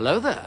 Hello there.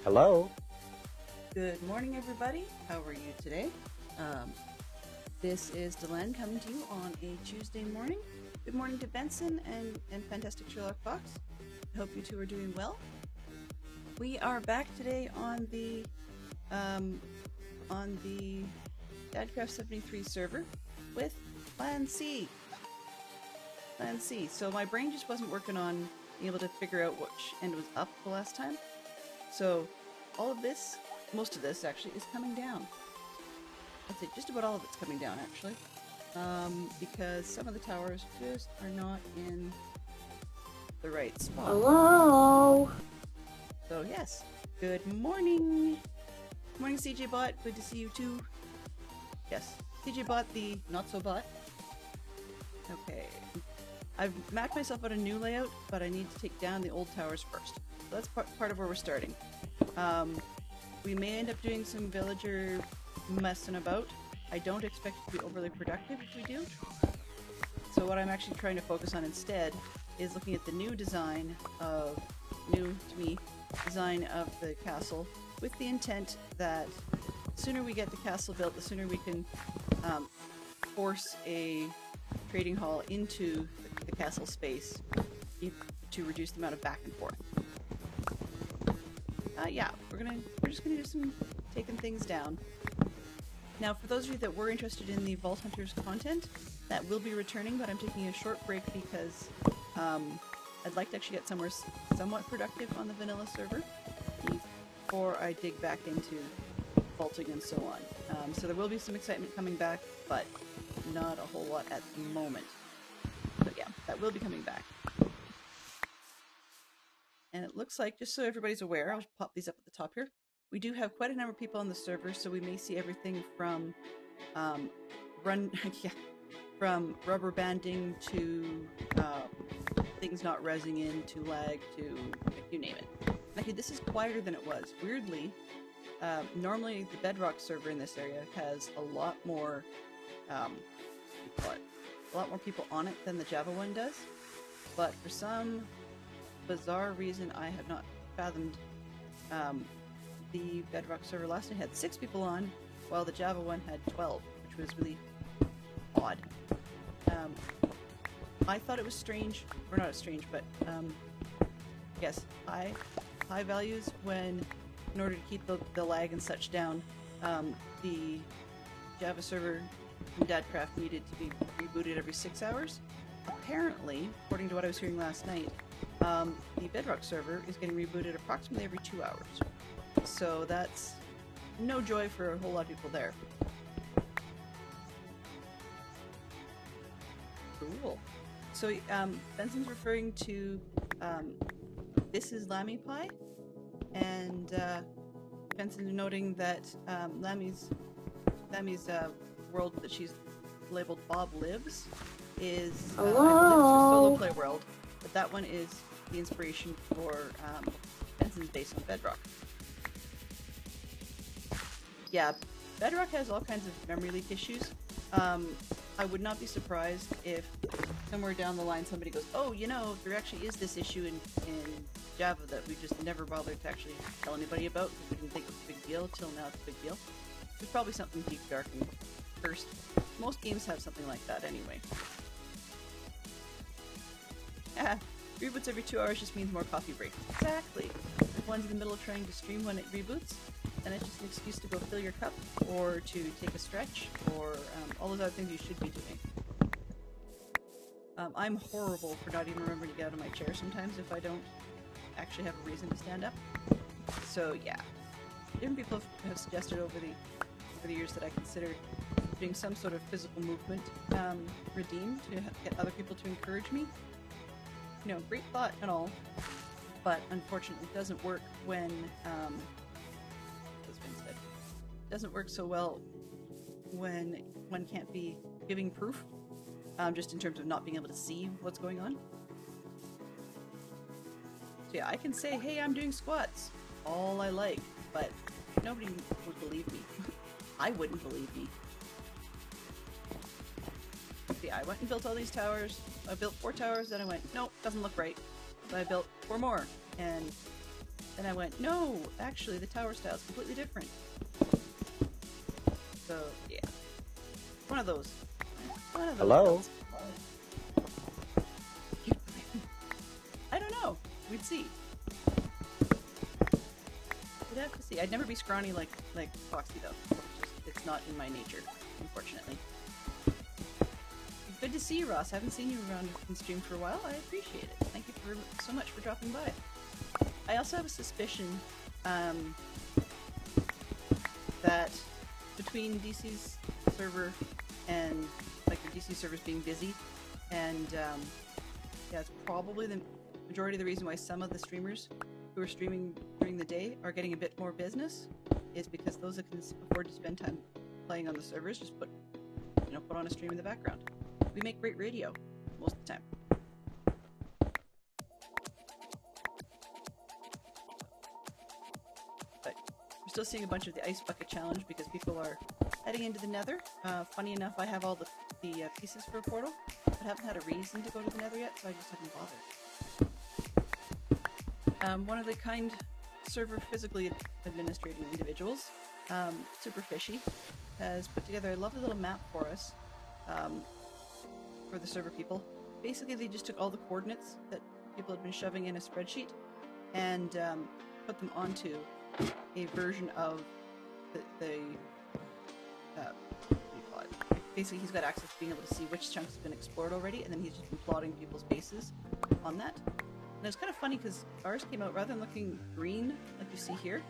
Hello. Good morning, everybody. How are you today? This is Delenn coming to you on a Tuesday morning. Good morning to Benson and Fantastic Sherlock Fox. I hope you two are doing well. We are back today on the Dadcraft 73 server with Plan C. Plan C. So my brain just wasn't working on being able to figure out which end was up the last time. So all of this, most of this actually, is coming down. I'd say just about all of it's coming down actually, because some of the towers just are not in the right spot. Hello. So yes, good morning. Good morning, CJ Bot. Good to see you too. Yes, CJ Bot, the not so bot. Okay, I've mapped myself out a new layout, but I need to take down the old towers first. So that's part of where we're starting. We may end up doing some villager messing about. I don't expect it to be overly productive if we do. So what I'm actually trying to focus on instead is looking at the new design of, new to me, design of the castle, with the intent that the sooner we get the castle built, the sooner we can force a trading hall into the castle space to reduce the amount of back and forth. Yeah, we're just gonna do some taking things down. Now, for those of you that were interested in the Vault Hunters content, that will be returning, but I'm taking a short break because I'd like to actually get somewhere somewhat productive on the vanilla server before I dig back into vaulting and so on. So there will be some excitement coming back, but not a whole lot at the moment. But yeah, that will be coming back. And it looks like, just so everybody's aware, I'll pop these up at the top here. We do have quite a number of people on the server, so we may see everything from from rubber banding to things not rezzing in to lag to you name it. Actually, this is quieter than it was. Weirdly, normally the Bedrock server in this area has a lot more people on it than the Java one does, but for some bizarre reason I have not fathomed, the Bedrock server last night had 6 people on, while the Java one had 12, which was really odd. I thought it was strange, or not strange, but yes, high values when, in order to keep the lag and such down, the Java server from Dadcraft needed to be rebooted every 6 hours. apparently, according to what I was hearing last night, the Bedrock server is getting rebooted approximately every 2 hours. So that's no joy for a whole lot of people there. Cool. So Benson's referring to this is Lammy Pie, and Benson's noting that Lammy's world that she's labeled Bob Lives is I believe it's her solo play world, but that one is the inspiration for Benson's based on Bedrock. Yeah, Bedrock has all kinds of memory leak issues. I would not be surprised if somewhere down the line somebody goes, oh, you know, there actually is this issue in Java that we just never bothered to actually tell anybody about because we didn't think it was a big deal till now it's a big deal. There's probably something deep, dark, and cursed. Most games have something like that anyway. Reboots every 2 hours just means more coffee breaks. Exactly. If one's in the middle of trying to stream when it reboots, then it's just an excuse to go fill your cup, or to take a stretch, or all those other things you should be doing. I'm horrible for not even remembering to get out of my chair sometimes if I don't actually have a reason to stand up. So yeah, different people have suggested over the years that I considered doing some sort of physical movement redeem to get other people to encourage me. You know, great thought and all, but unfortunately it doesn't work when doesn't work so well when one can't be giving proof, just in terms of not being able to see what's going on. So yeah, I can say, hey, I'm doing squats, all I like, but nobody would believe me. I wouldn't believe me. Yeah, I went and built all these towers. I built 4 towers, then I went, nope, doesn't look right. So I built 4 more, and then I went, no, actually the tower style is completely different. So, yeah. One of those. Hello? I don't know. We'd see. We'd have to see. I'd never be scrawny like Foxy, though. It's not in my nature, unfortunately. Good to see you, Ross. I haven't seen you around in stream for a while. I appreciate it. Thank you so much for dropping by. I also have a suspicion that between DC's server and like the DC servers being busy, and yeah, it's probably the majority of the reason why some of the streamers who are streaming during the day are getting a bit more business is because those that can afford to spend time playing on the servers just put on a stream in the background. We make great radio most of the time. But we're still seeing a bunch of the Ice Bucket Challenge because people are heading into the Nether. Funny enough, I have all the pieces for a portal, but haven't had a reason to go to the Nether yet, so I just haven't bothered. One of the kind server physically administrating individuals, Super Fishy, has put together a lovely little map for us for the server people. Basically, they just took all the coordinates that people had been shoving in a spreadsheet and put them onto a version of the what do you call it? Basically, he's got access to being able to see which chunks have been explored already, and then he's just been plotting people's bases on that. And it's kind of funny because ours came out, rather than looking green like you see here,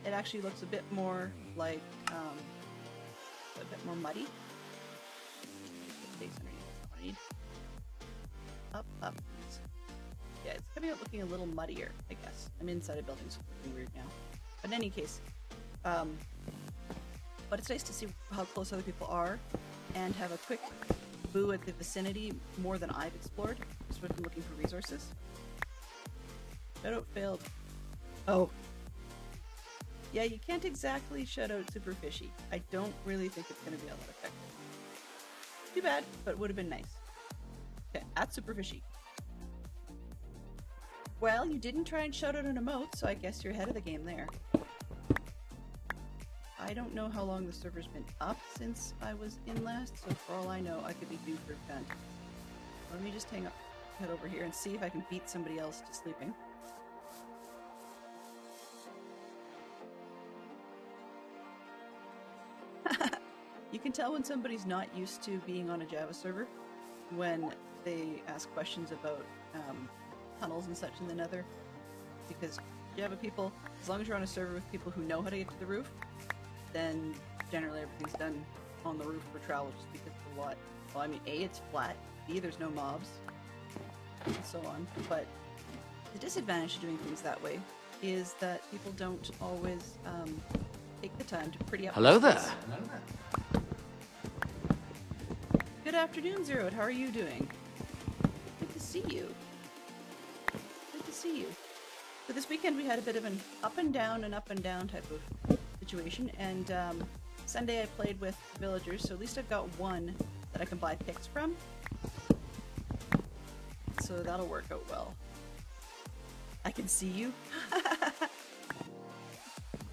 it actually looks a bit more like a bit more muddy. Up. Yeah, it's coming out looking a little muddier, I guess. I'm inside a building, so it's looking weird now. But in any case, but it's nice to see how close other people are and have a quick boo at the vicinity more than I've explored, just when I'm looking for resources. Shoutout failed. Oh. Yeah, you can't exactly shout out Super Fishy. I don't really think it's going to be all that effective. Too bad, but would have been nice. Okay, at Super Fishy. Well, you didn't try and shout out an emote, so I guess you're ahead of the game there. I don't know how long the server's been up since I was in last, so for all I know, I could be due for a vent. Let me just head over here and see if I can beat somebody else to sleeping. You can tell when somebody's not used to being on a Java server when they ask questions about tunnels and such in the Nether, because Java people, as long as you're on a server with people who know how to get to the roof, then generally everything's done on the roof for travel, just because of what? Well, I mean, A, it's flat, B, there's no mobs, and so on. But the disadvantage to doing things that way is that people don't always take the time to pretty up. Hello there. Good afternoon, Zeroed. How are you doing? Good to see you. Good to see you. So this weekend we had a bit of an up and down type of situation, and Sunday I played with villagers, so at least I've got one that I can buy picks from. So that'll work out well. I can see you?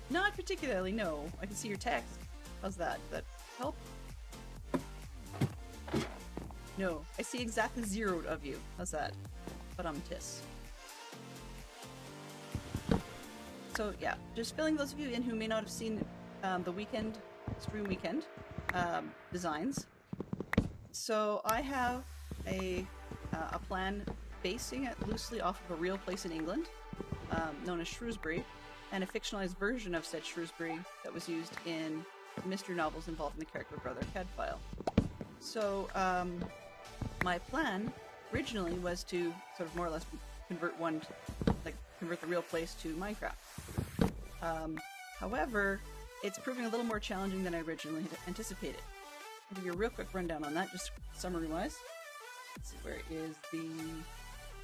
Not particularly, no. I can see your text. How's that? Does that help? No, I see exactly 0 of you. How's that? But tis. So yeah, just filling those of you in who may not have seen the weekend, stream weekend designs. So I have a plan basing it loosely off of a real place in England, known as Shrewsbury, and a fictionalized version of said Shrewsbury that was used in mystery novels involving the character Brother Cadfael. So my plan originally was to sort of more or less convert the real place to Minecraft. However, it's proving a little more challenging than I originally had anticipated. I'll give you a real quick rundown on that, just summary-wise. Let's see, where is the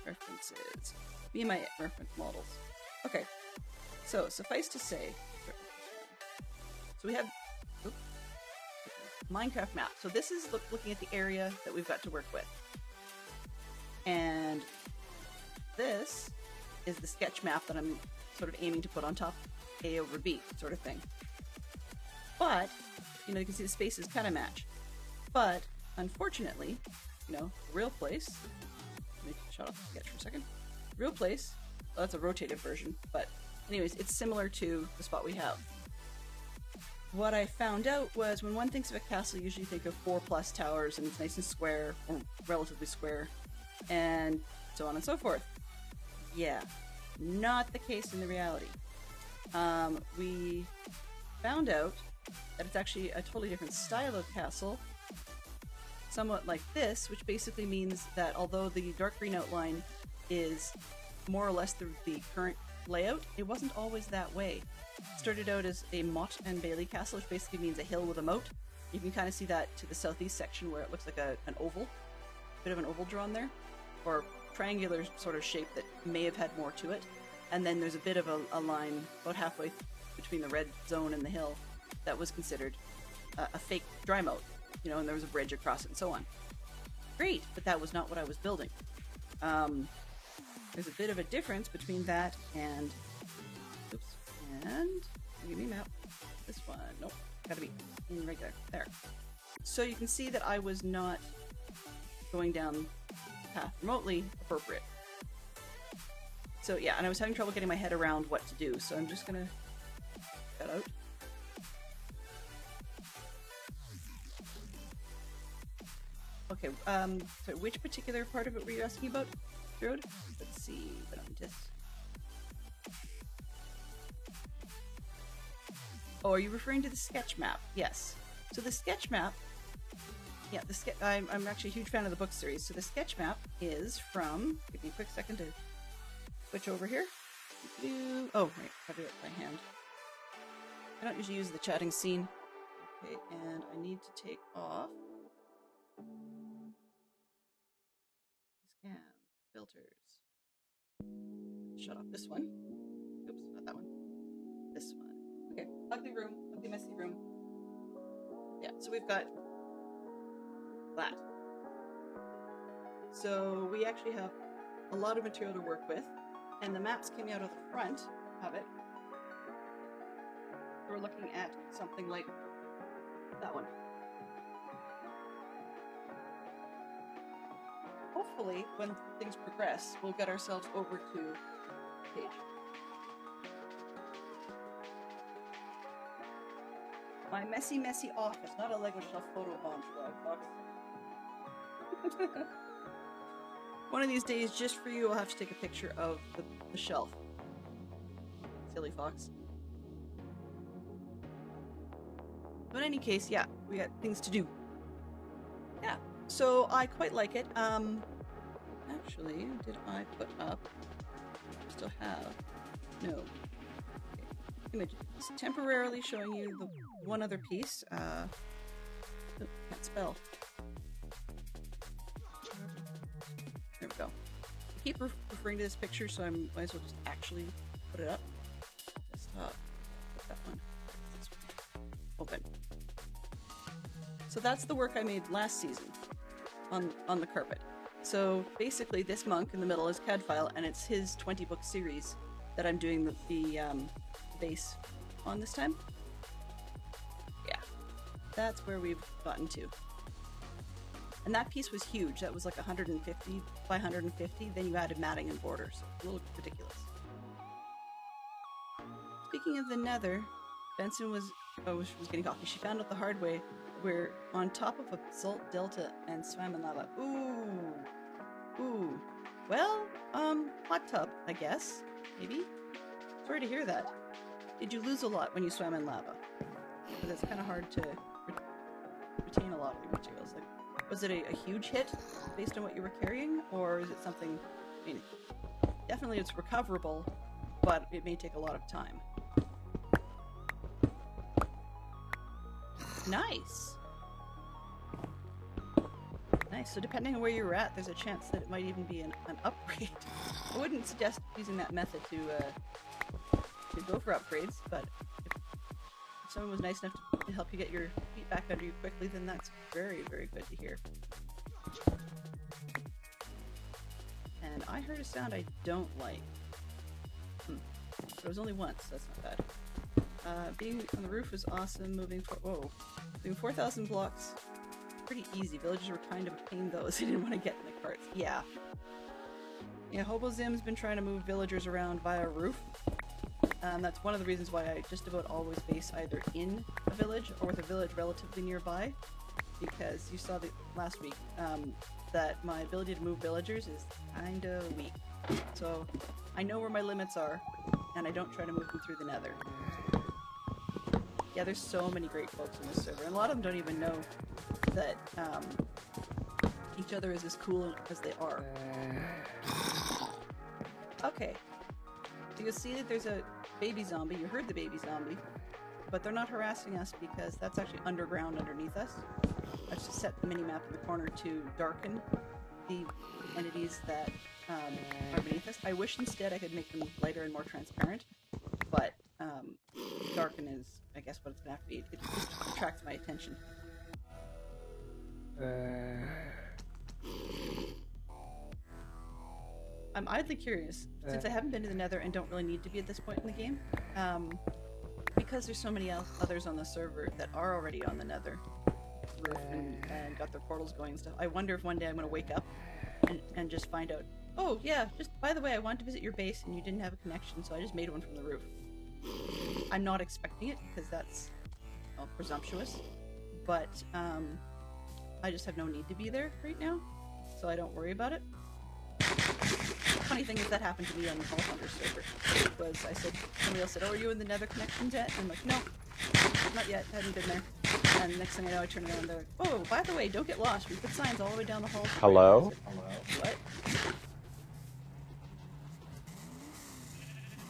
references? Me and my reference models. Okay, so suffice to say, so we have Minecraft map. So this is looking at the area that we've got to work with. And this is the sketch map that I'm sort of aiming to put on top A over B sort of thing. But, you know, you can see the spaces kind of match. But, unfortunately, you know, real place, let me shut off the sketch for a second. Real place, well, that's a rotated version, but anyways, it's similar to the spot we have. What I found out was when one thinks of a castle, you usually think of 4+ towers, and it's nice and square, or relatively square, and so on and so forth. Yeah, not the case in the reality. We found out that it's actually a totally different style of castle, somewhat like this, which basically means that although the dark green outline is more or less the current layout, it wasn't always that way. It started out as a motte and bailey castle, which basically means a hill with a moat. You can kind of see that to the southeast section where it looks like an oval, bit of an oval drawn there, or triangular sort of shape that may have had more to it. And then there's a bit of a line about halfway between the red zone and the hill that was considered a fake dry moat, you know, and there was a bridge across it and so on. Great, but that was not what I was building. There's a bit of a difference between that and, give me a map. This one, nope, gotta be in regular, there. So you can see that I was not going down the path remotely appropriate. So yeah, and I was having trouble getting my head around what to do, so I'm just gonna cut out. Okay, so which particular part of it were you asking about, Road? Let's see, but I'm just... Oh, are you referring to the sketch map? Yes. So the sketch map, yeah, I'm actually a huge fan of the book series. So the sketch map is from, give me a quick second to switch over here. Oh, right, I do it by hand. I don't usually use the chatting scene. Okay, and I need to take off scan filters. Shut off this one. Oops, not that one. This one. Okay, ugly room, ugly messy room. Yeah, so we've got that. So we actually have a lot of material to work with, and the maps came out of the front of it. We're looking at something like that one. Hopefully, when things progress, we'll get ourselves over to the page. My messy, messy office, not a Lego shelf photo bomb, folks. One of these days, just for you, I'll have to take a picture of the shelf. Silly fox. But in any case, yeah, we got things to do. Yeah, so I quite like it. Actually, did I put up? Still have? No. Okay. Images. Temporarily showing you the one other piece. Oh, can't spell. There we go. I keep referring to this picture, so I might as well just actually put it up. Desktop. Put that one. This one. Open. So that's the work I made last season on the carpet. So basically, this monk in the middle is Cadfile, and it's his 20-book series that I'm doing the base on this time. Yeah, that's where we've gotten to. And that piece was huge. That was like 150 by 150. Then you added matting and borders. A little ridiculous. Speaking of the Nether, Benson was getting coffee. She found out the hard way. We're on top of a salt delta and swam in lava. Ooh. Well, hot tub, I guess. Maybe? Sorry to hear that. Did you lose a lot when you swam in lava? Because it's kind of hard to retain a lot of the materials. Like, was it a huge hit based on what you were carrying? Or is it something... I mean, definitely it's recoverable, but it may take a lot of time. Nice! Nice. So depending on where you're at, there's a chance that it might even be an upgrade. I wouldn't suggest using that method to go for upgrades, but if someone was nice enough to help you get your feet back under you quickly, then that's very, very good to hear. And I heard a sound I don't like. There was only once, so that's not bad. Being on the roof was awesome. Moving 4,000 blocks, pretty easy. Villagers were kind of a pain though, so they didn't want to get in the carts. Yeah, HoboZim's been trying to move villagers around via roof. That's one of the reasons why I just about always base either in a village or with a village relatively nearby, because you saw last week that my ability to move villagers is kinda weak. So I know where my limits are, and I don't try to move them through the Nether. Yeah, there's so many great folks on this server, and a lot of them don't even know that each other is as cool as they are. Okay, so you'll see that there's a baby zombie. You heard the baby zombie, but they're not harassing us because that's actually underground underneath us. I just set the mini-map in the corner to darken the entities that are beneath us. I wish instead I could make them lighter and more transparent, but darken is, I guess, what it's gonna have to be. It just attracts my attention. I'm idly curious, since I haven't been to the Nether and don't really need to be at this point in the game, because there's so many others on the server that are already on the Nether roof and got their portals going and stuff. I wonder if one day I'm going to wake up and just find out, oh yeah, just by the way, I wanted to visit your base and you didn't have a connection, so I just made one from the roof. I'm not expecting it because that's presumptuous, but I just have no need to be there right now, so I don't worry about it. Funny thing is that happened to me on the Hall Hunter server. Somebody else said, oh, are you in the Nether connections yet? And I'm like, no, not yet, haven't been there. And next thing I know, I turn around and they're like, oh, by the way, don't get lost. We put signs all the way down the hall. Hello? What?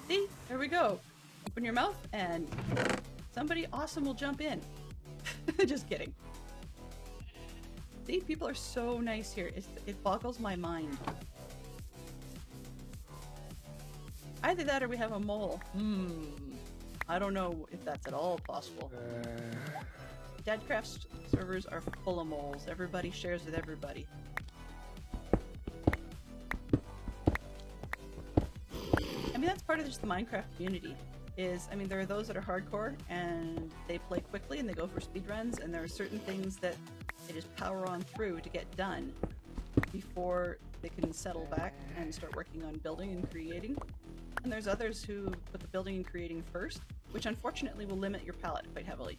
See? There we go. Open your mouth and somebody awesome will jump in. Just kidding. See? People are so nice here. It boggles my mind. Either that or we have a mole. I don't know if that's at all possible. Dadcraft servers are full of moles. Everybody shares with everybody. I mean, that's part of just the Minecraft community. There are those that are hardcore and they play quickly and they go for speedruns, and there are certain things that they just power on through to get done before they can settle back and start working on building and creating. And there's others who put the building and creating first, which unfortunately will limit your palette quite heavily.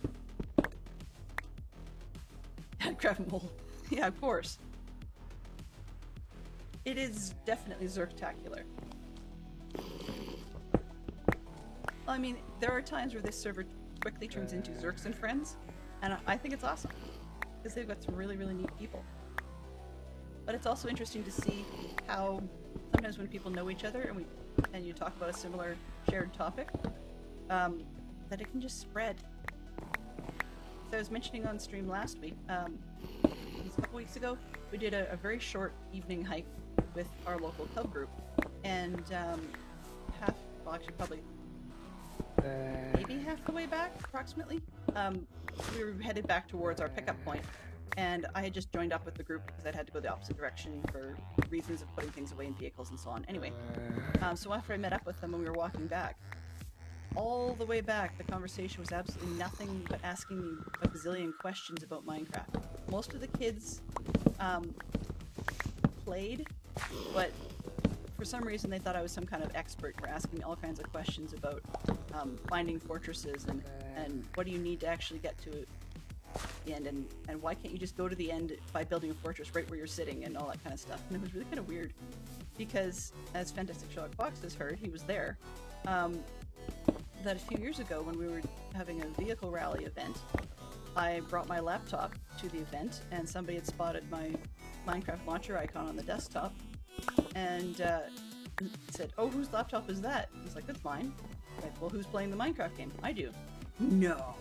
Dadcraft mole. Yeah, of course. It is definitely Zerktacular. I mean, there are times where this server quickly turns into Zerks and Friends, and I think it's awesome, because they've got some really, really neat people. But it's also interesting to see how sometimes when people know each other and you talk about a similar shared topic, that it can just spread. So I was mentioning on stream last week, a couple weeks ago, we did a very short evening hike with our local club group, and probably maybe half the way back, approximately, we were headed back towards our pickup point, and I had just joined up with the group because I'd had to go the opposite direction for reasons of putting things away in vehicles and so on. Anyway, so after I met up with them and we were walking back, all the way back, the conversation was absolutely nothing but asking me a bazillion questions about Minecraft. Most of the kids played, but for some reason they thought I was some kind of expert for asking me all kinds of questions about finding fortresses and what do you need to actually get to the end, and why can't you just go to the end by building a fortress right where you're sitting and all that kind of stuff. And it was really kind of weird because, as Fantastic Sherlock Fox has heard, he was there, that a few years ago when we were having a vehicle rally event, I brought my laptop to the event and somebody had spotted my Minecraft launcher icon on the desktop and said, "Oh, whose laptop is that?" I was like, "That's mine." Like, "Well, who's playing the Minecraft game?" "I do." "No."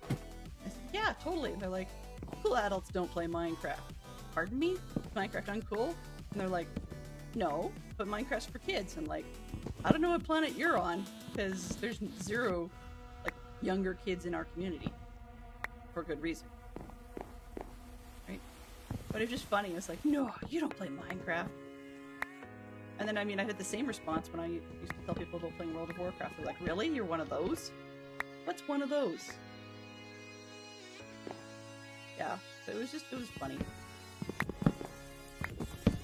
I said, "Yeah, totally." And they're like, "Cool adults don't play Minecraft." "Pardon me? Is Minecraft uncool?" And they're like, "No, but Minecraft's for kids." I'm like, "I don't know what planet you're on, because there's zero, like, younger kids in our community. For good reason." Right? But it's just funny. It's like, "No, you don't play Minecraft." And then, I mean, I had the same response when I used to tell people about playing World of Warcraft. They're like, "Really? You're one of those? What's one of those?" Yeah, so it was funny.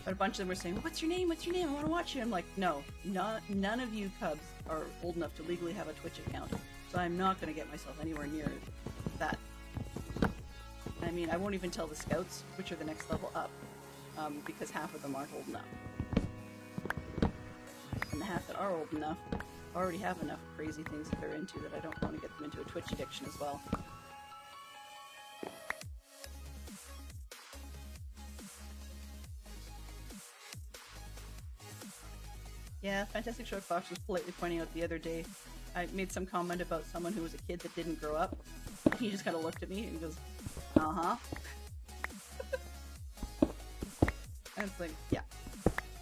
But a bunch of them were saying, "What's your name? What's your name? I want to watch you." I'm like, "No, none of you cubs are old enough to legally have a Twitch account, so I'm not going to get myself anywhere near that." I mean, I won't even tell the scouts, which are the next level up, because half of them aren't old enough. And the half that are old enough already have enough crazy things that they're into that I don't want to get them into a Twitch addiction as well. Yeah, Fantastic Sherlock Fox was politely pointing out the other day, I made some comment about someone who was a kid that didn't grow up. He just kind of looked at me and goes, "Uh-huh." And it's like, yeah,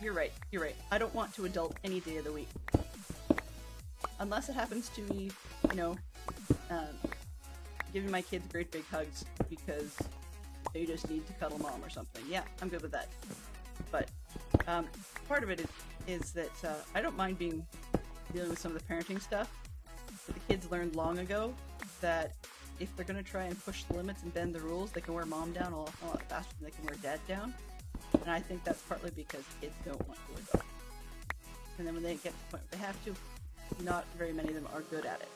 you're right. I don't want to adult any day of the week. Unless it happens to be, giving my kids great big hugs because they just need to cuddle mom or something. Yeah, I'm good with that. But part of it is that I don't mind dealing with some of the parenting stuff. But the kids learned long ago that if they're going to try and push the limits and bend the rules, they can wear mom down a lot faster than they can wear dad down. And I think that's partly because kids don't want to adult. And then when they get to the point where they have to, not very many of them are good at it.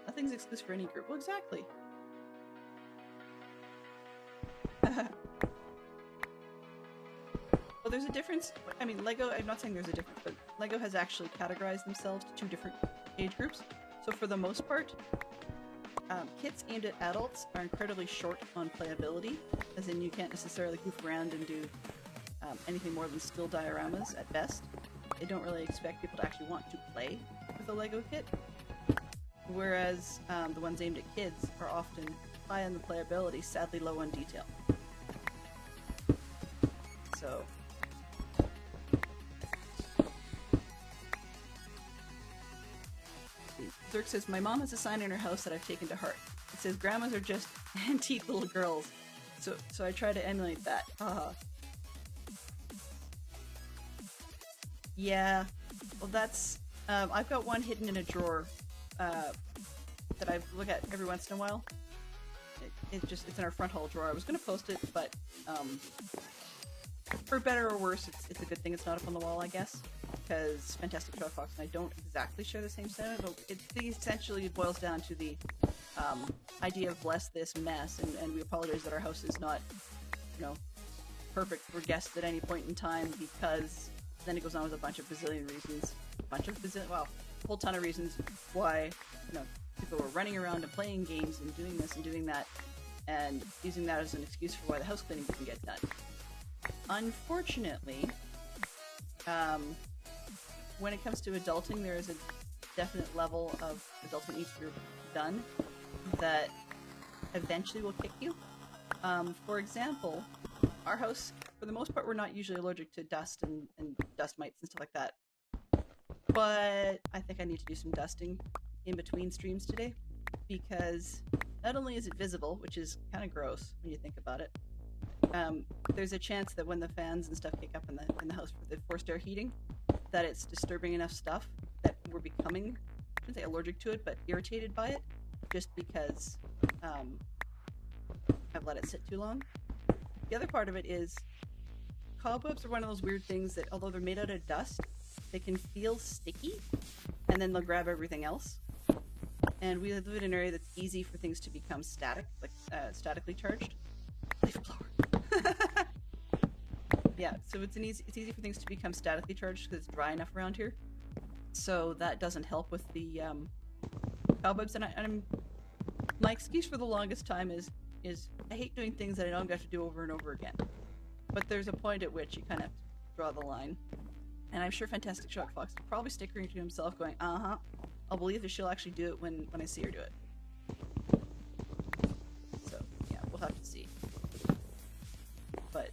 Nothing's exclusive for any group. Well, exactly. Well, there's a difference. I mean, LEGO, I'm not saying there's a difference, but LEGO has actually categorized themselves to two different age groups. So for the most part, kits aimed at adults are incredibly short on playability, as in you can't necessarily goof around and do anything more than still dioramas at best. They don't really expect people to actually want to play with a LEGO kit. Whereas the ones aimed at kids are often high on the playability, sadly low on detail. So... Zerk says, "My mom has a sign in her house that I've taken to heart. It says, 'Grandmas are just antique little girls.' So I try to emulate that. Haha." Yeah. Well, that's... I've got one hidden in a drawer that I look at every once in a while. It's in our front hall drawer. I was going to post it, but for better or worse, it's a good thing it's not up on the wall, I guess. Because Fantastic Sherlock Fox and I don't exactly share the same sentiment, but it essentially boils down to the idea of bless this mess, and we apologize that our house is not you know, perfect for guests at any point in time, because then it goes on with a bunch of bazillion reasons. Well, a whole ton of reasons why, you know, people were running around and playing games and doing this and doing that, and using that as an excuse for why the house cleaning didn't get done. Unfortunately, when it comes to adulting, there is a definite level of adulting needs to be done that eventually will kick you. For example, our house, for the most part, we're not usually allergic to dust and dust mites and stuff like that. But I think I need to do some dusting in between streams today, because not only is it visible, which is kind of gross when you think about it, there's a chance that when the fans and stuff kick up in the house for the forced air heating, that it's disturbing enough stuff that we're becoming, I shouldn't say allergic to it, but irritated by it, just because I've let it sit too long. The other part of it is cobwebs are one of those weird things that, although they're made out of dust, they can feel sticky, and then they'll grab everything else. And we live in an area that's easy for things to become static, like statically charged. Leaf blower. Yeah, so it's easy for things to become statically charged because it's dry enough around here. So that doesn't help with the cobwebs. And my excuse for the longest time is I hate doing things that I know I'm going to have to do over and over again. But there's a point at which you kind of have to draw the line. And I'm sure Fantastic Shock Fox will probably stickering to himself going, I'll believe that she'll actually do it when I see her do it. So, yeah, we'll have to see. But,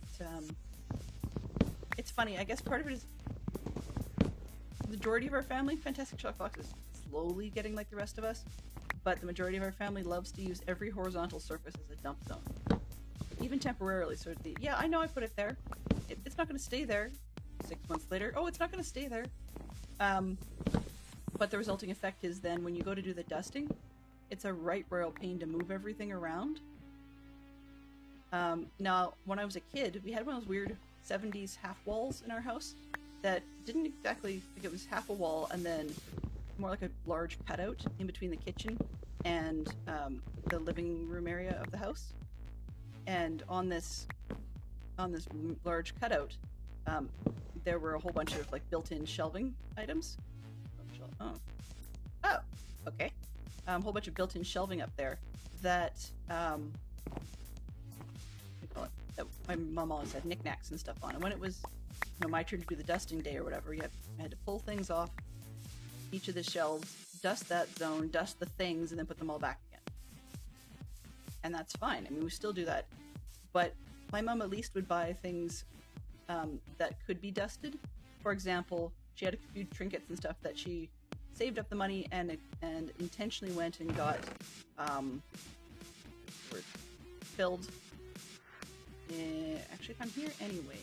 it's funny, I guess part of it is the majority of our family, Fantastic Shock Fox is slowly getting like the rest of us, but the majority of our family loves to use every horizontal surface as a dump zone. Even temporarily, so yeah, I know I put it there. It's not going to stay there 6 months later. Oh, it's not going to stay there. But the resulting effect is then when you go to do the dusting, it's a right royal pain to move everything around. Now, when I was a kid, we had one of those weird 70s half walls in our house that didn't exactly, like, it was half a wall and then more like a large cutout in between the kitchen and the living room area of the house. And on this large cutout, there were a whole bunch of like built-in shelving items. Oh, okay. A whole bunch of built-in shelving up there that what do you call it? That my mom always had knickknacks and stuff on. And when it was, you know, my turn to do the dusting day or whatever, I had to pull things off each of the shelves, dust that zone, dust the things, and then put them all back again. And that's fine. I mean, we still do that. But my mom at least would buy things that could be dusted. For example, she had a few trinkets and stuff that she saved up the money and intentionally went and got filled. Actually, if I'm here anyway.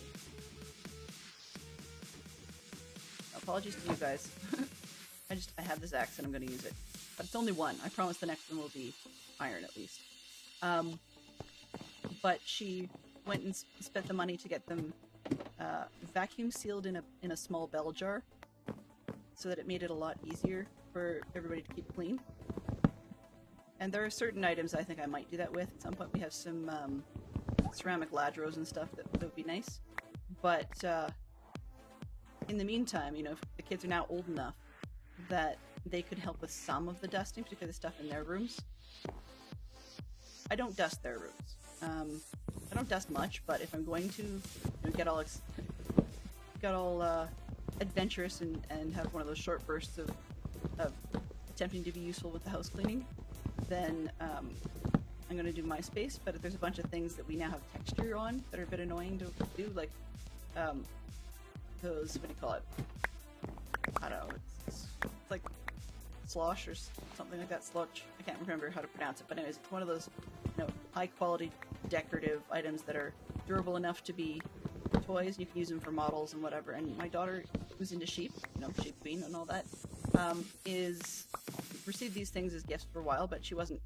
Apologies to you guys. I have this axe and I'm going to use it. But it's only one. I promise the next one will be iron at least. But she went and spent the money to get them vacuum sealed in a small bell jar, so that it made it a lot easier for everybody to keep clean. And there are certain items I think I might do that with. At some point we have some ceramic ladros and stuff that would be nice. But in the meantime, you know, if the kids are now old enough that they could help with some of the dusting, particularly the stuff in their rooms. I don't dust their rooms. I don't dust much, but if I'm going to, you know, get all adventurous and have one of those short bursts of attempting to be useful with the house cleaning, then I'm going to do my space. But if there's a bunch of things that we now have texture on that are a bit annoying to do, like those, what do you call it? I don't know. It's like slosh or something like that. Sloch. I can't remember how to pronounce it. But anyways, it's one of those, you know, high quality decorative items that are durable enough to be toys. You can use them for models and whatever. And my daughter, who's into sheep, you know, sheep queen and all that, is received these things as gifts for a while, but she wasn't.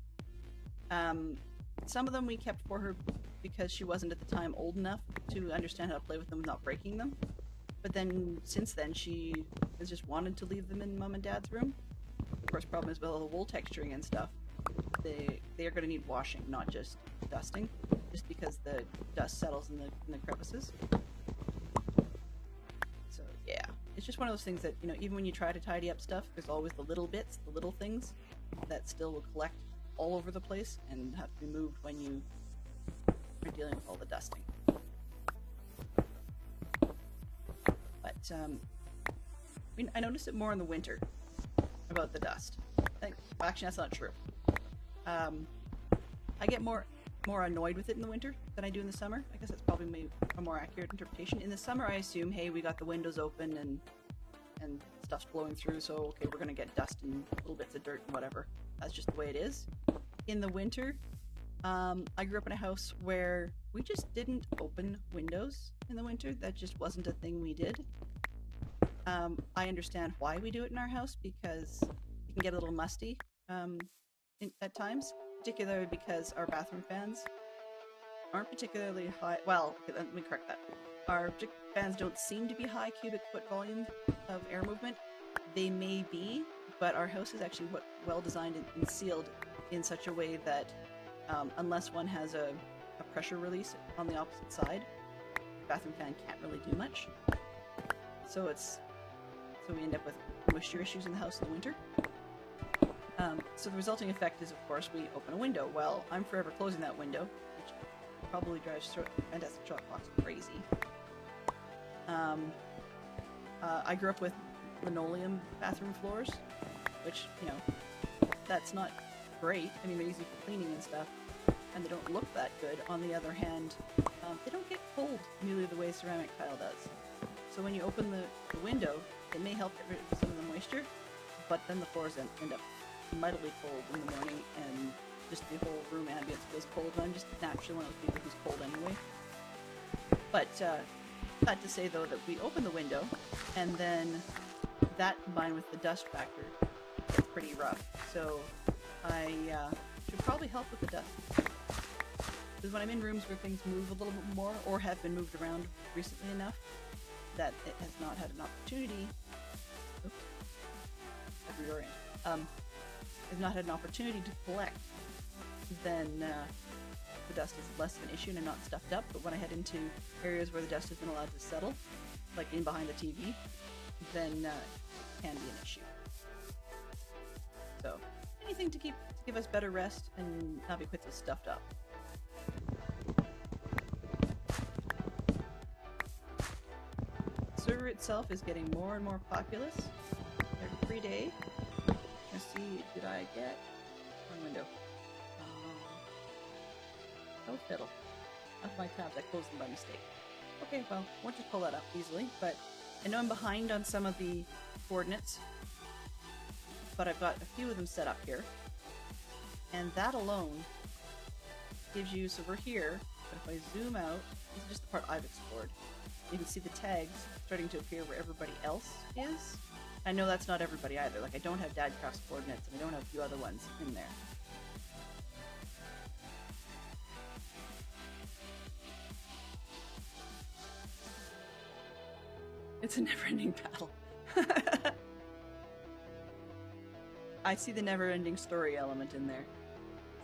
Some of them we kept for her because she wasn't at the time old enough to understand how to play with them without breaking them. But then, since then, she has just wanted to leave them in Mom and Dad's room. Of course, problem is with all the wool texturing and stuff, they are going to need washing, not just dusting. just because the dust settles in the crevices. So yeah, it's just one of those things that, you know, even when you try to tidy up stuff, there's always the little bits, the little things that still will collect all over the place and have to be moved when you are dealing with all the dusting. But I mean, I notice it more in the winter about the dust. Actually, that's not true. I get more annoyed with it in the winter than I do in the summer. I guess that's probably a more accurate interpretation. In the summer, I assume, hey, we got the windows open and stuff's blowing through, so okay, we're gonna get dust and little bits of dirt and whatever. That's just the way it is. In the winter, I grew up in a house where we just didn't open windows in the winter. That just wasn't a thing we did. I understand why we do it in our house, because it can get a little musty at times, particularly because our bathroom fans aren't particularly high. Well, let me correct that. Our fans don't seem to be high cubic foot volume of air movement. They may be, but our house is actually well designed and sealed in such a way that unless one has a pressure release on the opposite side, the bathroom fan can't really do much. So we end up with moisture issues in the house in the winter. So the resulting effect is, of course, we open a window. Well, I'm forever closing that window, which probably drives Fantastic Sherlock Fox crazy. I grew up with linoleum bathroom floors, which, you know, that's not great. I mean, they're easy for cleaning and stuff, and they don't look that good. On the other hand, they don't get cold nearly the way ceramic tile does. So when you open the window, it may help get rid of some of the moisture, but then the floors end up mightily cold in the morning, and just the whole room ambience feels cold. And I'm just naturally one of those people who's cold anyway. But not to say, though, that we open the window, and then that combined with the dust factor gets pretty rough. So I should probably help with the dust. Because when I'm in rooms where things move a little bit more, or have been moved around recently enough that it has not had an opportunity, has not had an opportunity to collect, then the dust is less of an issue and I'm not stuffed up. But when I head into areas where the dust has been allowed to settle, like in behind the TV, then it can be an issue. So anything to give us better rest and not be quite so stuffed up. The server itself is getting more and more populous every day. Let's see, did I get one window? Oh fiddle. Off my tabs, I closed them by mistake. Okay, well, won't just pull that up easily, but I know I'm behind on some of the coordinates, but I've got a few of them set up here. And that alone gives you, so we're here, but if I zoom out, this is just the part I've explored. You can see the tags starting to appear where everybody else is. I know that's not everybody either. Like, I don't have Dadcraft's coordinates, and I don't have a few other ones in there. It's a never-ending battle. I see the never-ending story element in there.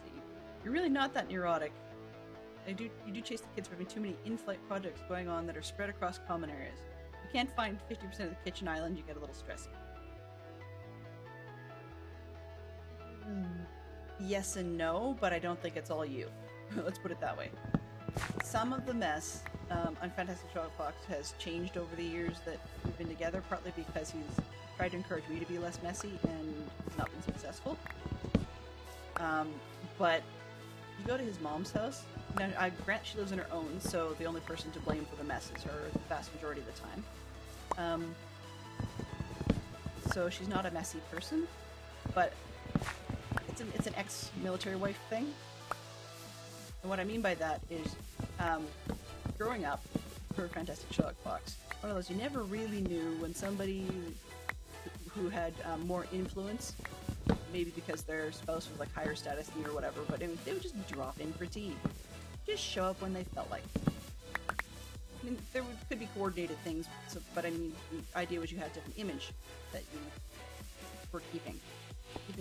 See, you're really not that neurotic. You do chase the kids for having too many in-flight projects going on that are spread across common areas. You can't find 50% of the kitchen island, you get a little stressy. Yes and no, but I don't think it's all you. Let's put it that way. Some of the mess on Fantastic Sherlock Fox has changed over the years that we've been together, partly because he's tried to encourage me to be less messy and has not been successful. But you go to his mom's house. Now, I grant she lives on her own, so the only person to blame for the mess is her the vast majority of the time. So she's not a messy person, but it's an ex-military wife thing. And what I mean by that is, growing up for Fantastic Sherlock Fox, one of those you never really knew when somebody who had more influence, maybe because their spouse was like higher status than you or whatever, but they would just drop in for tea. Just show up when they felt like. I mean, could be coordinated things, but I mean, the idea was you had to have an image that you were keeping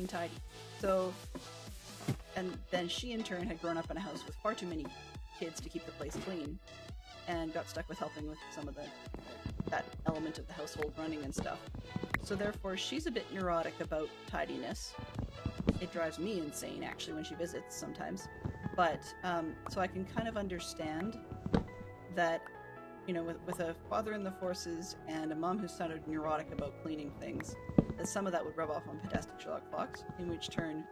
tidy. So, and then she in turn had grown up in a house with far too many kids to keep the place clean, and got stuck with helping with some of that element of the household running and stuff. So therefore, she's a bit neurotic about tidiness. It drives me insane, actually, when she visits sometimes. But, so I can kind of understand that, you know, with a father in the forces and a mom who's kind of neurotic about cleaning things, that some of that would rub off on Fantastic Sherlock Fox, in which turn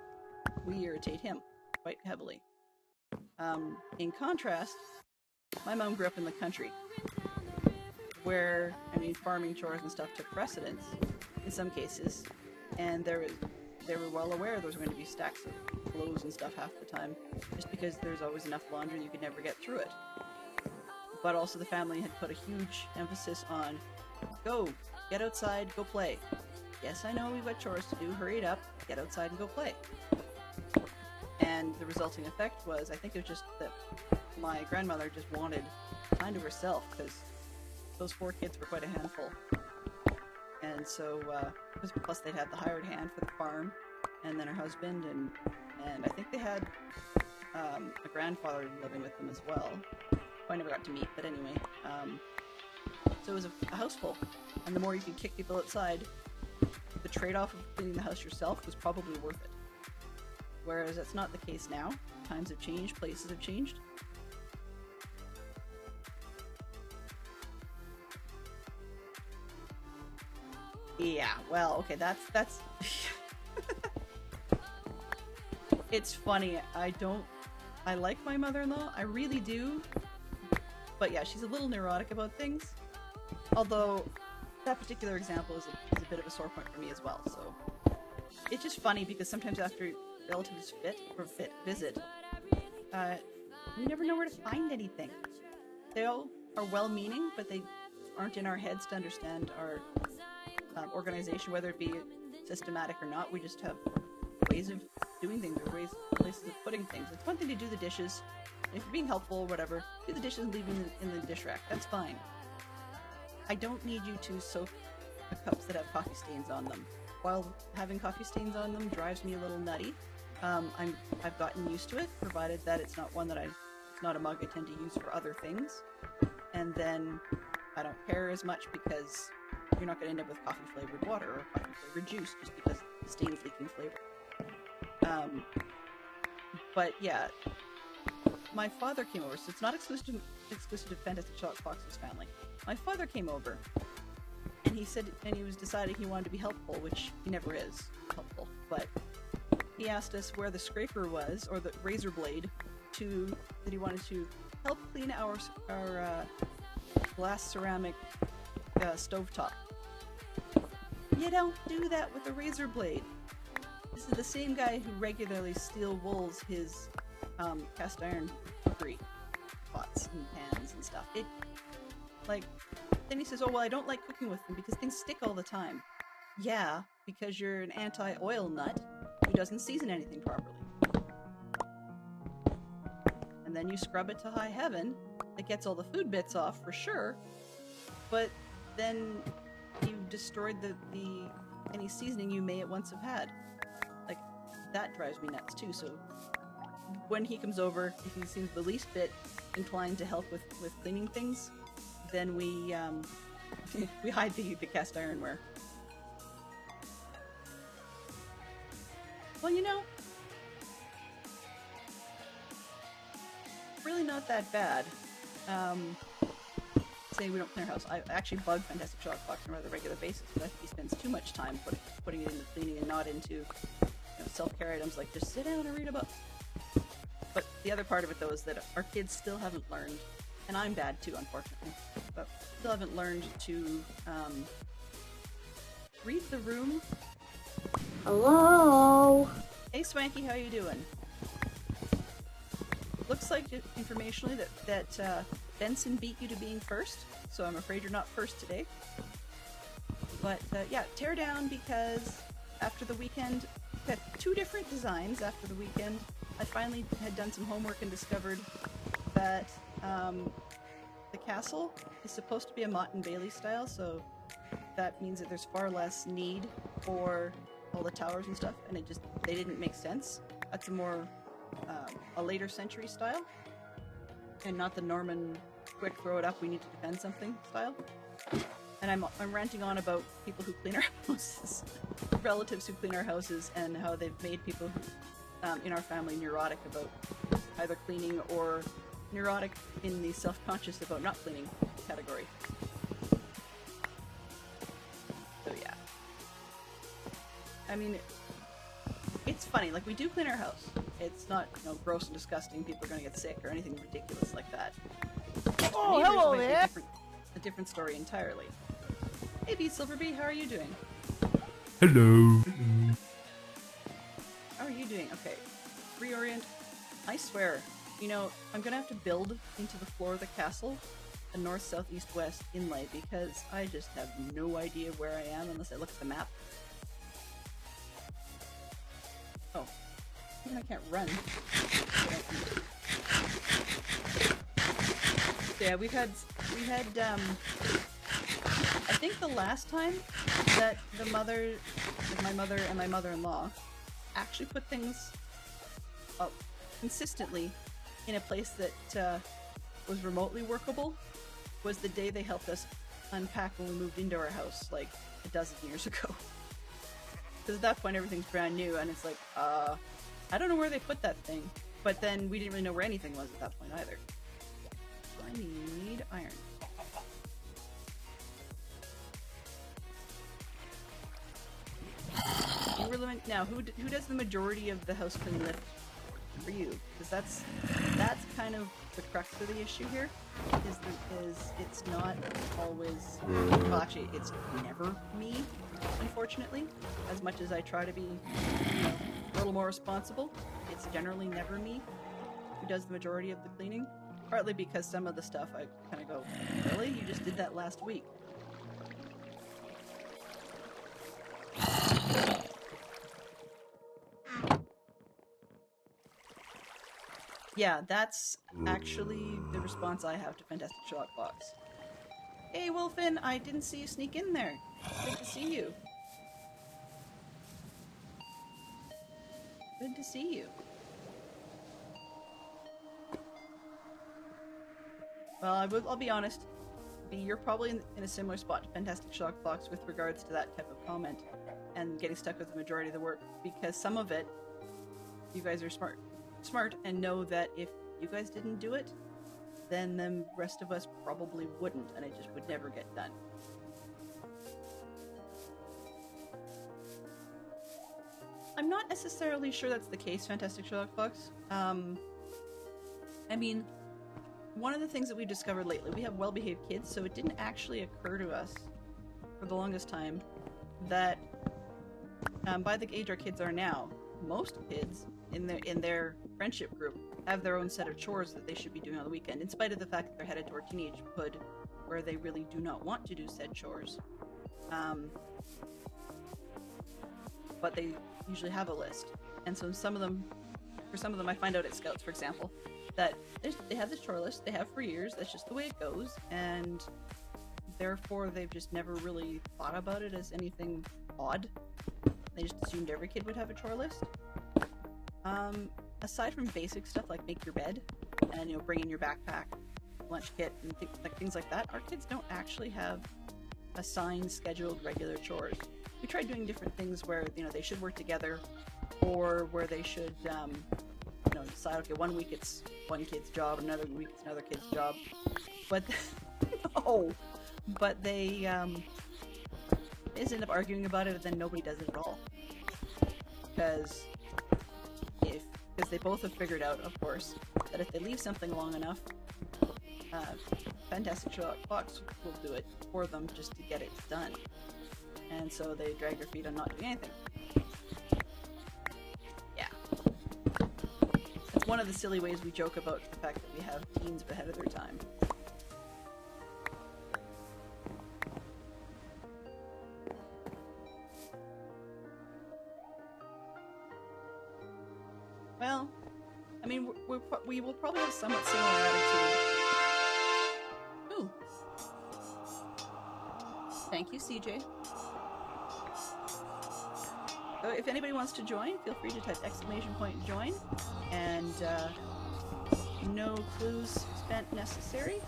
we irritate him quite heavily. In contrast, my mom grew up in the country, where, I mean, farming chores and stuff took precedence in some cases, and they were well aware there was going to be stacks of clothes and stuff half the time, just because there's always enough laundry you could never get through it. But also the family had put a huge emphasis on, go, get outside, go play. Yes, I know we've got chores to do, hurry it up, get outside and go play. And the resulting effect was, I think it was just that my grandmother just wanted time to herself, because those 4 kids were quite a handful. And so, plus they'd had the hired hand for the farm, and then her husband, and I think they had a grandfather living with them as well, who I never got to meet, but anyway. So it was a house full, and the more you could kick people outside, the trade-off of cleaning the house yourself was probably worth it. Whereas that's not the case now. Times have changed, places have changed. Yeah, well, okay, that's it's funny. I like my mother-in-law, I really do. But yeah, she's a little neurotic about things. Although, that particular example is a bit of a sore point for me as well, so. It's just funny because sometimes after relatives visit, we never know where to find anything. They all are well-meaning, but they aren't in our heads to understand our organization, whether it be systematic or not. We just have ways of doing things, or places of putting things. It's one thing to do the dishes. If you're being helpful or whatever, do the dishes and leave them in the dish rack. That's fine. I don't need you to soak the cups that have coffee stains on them. While having coffee stains on them drives me a little nutty, I've gotten used to it, provided that it's not a mug I tend to use for other things. And then I don't care as much, because you're not going to end up with coffee-flavored water or coffee-flavored juice just because the stain's leaking flavor. But yeah, my father came over, so it's not exclusive to Fantastic Sherlock Fox's family. My father came over, and he said, and he was deciding he wanted to be helpful, which he never is helpful, but he asked us where the scraper was, or the razor blade, that he wanted to help clean our glass ceramic stovetop. You don't do that with a razor blade. This is the same guy who regularly steel wools his cast iron cookery pots and pans and stuff. Then he says, oh, well, I don't like cooking with them because things stick all the time. Yeah, because you're an anti-oil nut who doesn't season anything properly. And then you scrub it to high heaven. It gets all the food bits off, for sure. But then you destroyed any seasoning you may at once have had. That drives me nuts, too. So when he comes over, if he seems the least bit inclined to help with cleaning things, then we hide the cast ironware. Well, really not that bad. Saying we don't clean our house. I actually bug Fantastic Sherlock Fox on a rather regular basis, but I think he spends too much time putting it into cleaning and not into self-care items like just sit down and read a book. But the other part of it, though, is that our kids still haven't learned, and I'm bad too, unfortunately, but still haven't learned to read the room. Hello? Hey, Swanky, how you doing? Looks like, informationally, that Benson beat you to being first, so I'm afraid you're not first today. But, yeah, tear down, because after the weekend, we had 2 different designs after the weekend. I finally had done some homework and discovered that the castle is supposed to be a Motte and Bailey style, so that means that there's far less need for all the towers and stuff, and they didn't make sense. That's a more a later century style. and not the Norman quick throw it up, we need to defend something style. And I'm ranting on about people who clean our houses, relatives who clean our houses, and how they've made people in our family neurotic about either cleaning or neurotic in the self-conscious about not cleaning category. So yeah. I mean, it's funny, like, we do clean our house. It's not, you know, gross and disgusting, people are gonna get sick or anything ridiculous like that. Oh, hello there! A different story entirely. Hey B Silverbee, how are you doing? Hello. How are you doing? Okay. Reorient. I swear, you know, I'm gonna have to build into the floor of the castle a north, south, east, west inlay because I just have no idea where I am unless I look at the map. Oh. Even I can't run. So yeah, we had I think the last time that my mother and my mother-in-law actually put things up consistently in a place that was remotely workable was the day they helped us unpack when we moved into our house like a dozen years ago. Because at that point everything's brand new and it's like, I don't know where they put that thing. But then we didn't really know where anything was at that point either. So I need iron. Now, who does the majority of the house clean lift for you? Because that's kind of the crux of the issue here. Is it's not always, well, actually, it's never me, unfortunately. As much as I try to be, you know, a little more responsible, it's generally never me who does the majority of the cleaning. Partly because some of the stuff I kind of go, really? You just did that last week. Yeah, that's actually the response I have to Fantastic Sherlock Fox. Hey, Wolfen, I didn't see you sneak in there. Good to see you. Good to see you. Well, I'll be honest. B, you're probably in a similar spot to Fantastic Sherlock Fox with regards to that type of comment and getting stuck with the majority of the work, because some of it, you guys are smart and know that if you guys didn't do it, then the rest of us probably wouldn't, and it just would never get done. I'm not necessarily sure that's the case, Fantastic Sherlock Fox. I mean, one of the things that we've discovered lately, we have well-behaved kids, so it didn't actually occur to us for the longest time that by the age our kids are now, most kids in their friendship group have their own set of chores that they should be doing on the weekend, in spite of the fact that they're headed toward teenagehood, where they really do not want to do said chores. But they usually have a list, and so for some of them, I find out at Scouts, for example, that they have this chore list. They have for years. That's just the way it goes, and therefore they've just never really thought about it as anything odd. They just assumed every kid would have a chore list. Aside from basic stuff like make your bed and, you know, bring in your backpack, lunch kit, and things like that, our kids don't actually have assigned, scheduled, regular chores. We tried doing different things where, you know, they should work together, or where they should, you know, decide, okay, one week it's one kid's job, another week it's another kid's job. But no, but they just end up arguing about it, and then nobody does it at all. Because they both have figured out, of course, that if they leave something long enough, Fantastic Sherlock Fox will do it for them just to get it done. And so they drag their feet on not doing anything. Yeah. It's one of the silly ways we joke about the fact that we have teens ahead of their time. Well, I mean, we will probably have somewhat similar attitude. Ooh. Thank you, CJ. So if anybody wants to join, feel free to type !join, and no clues spent necessary.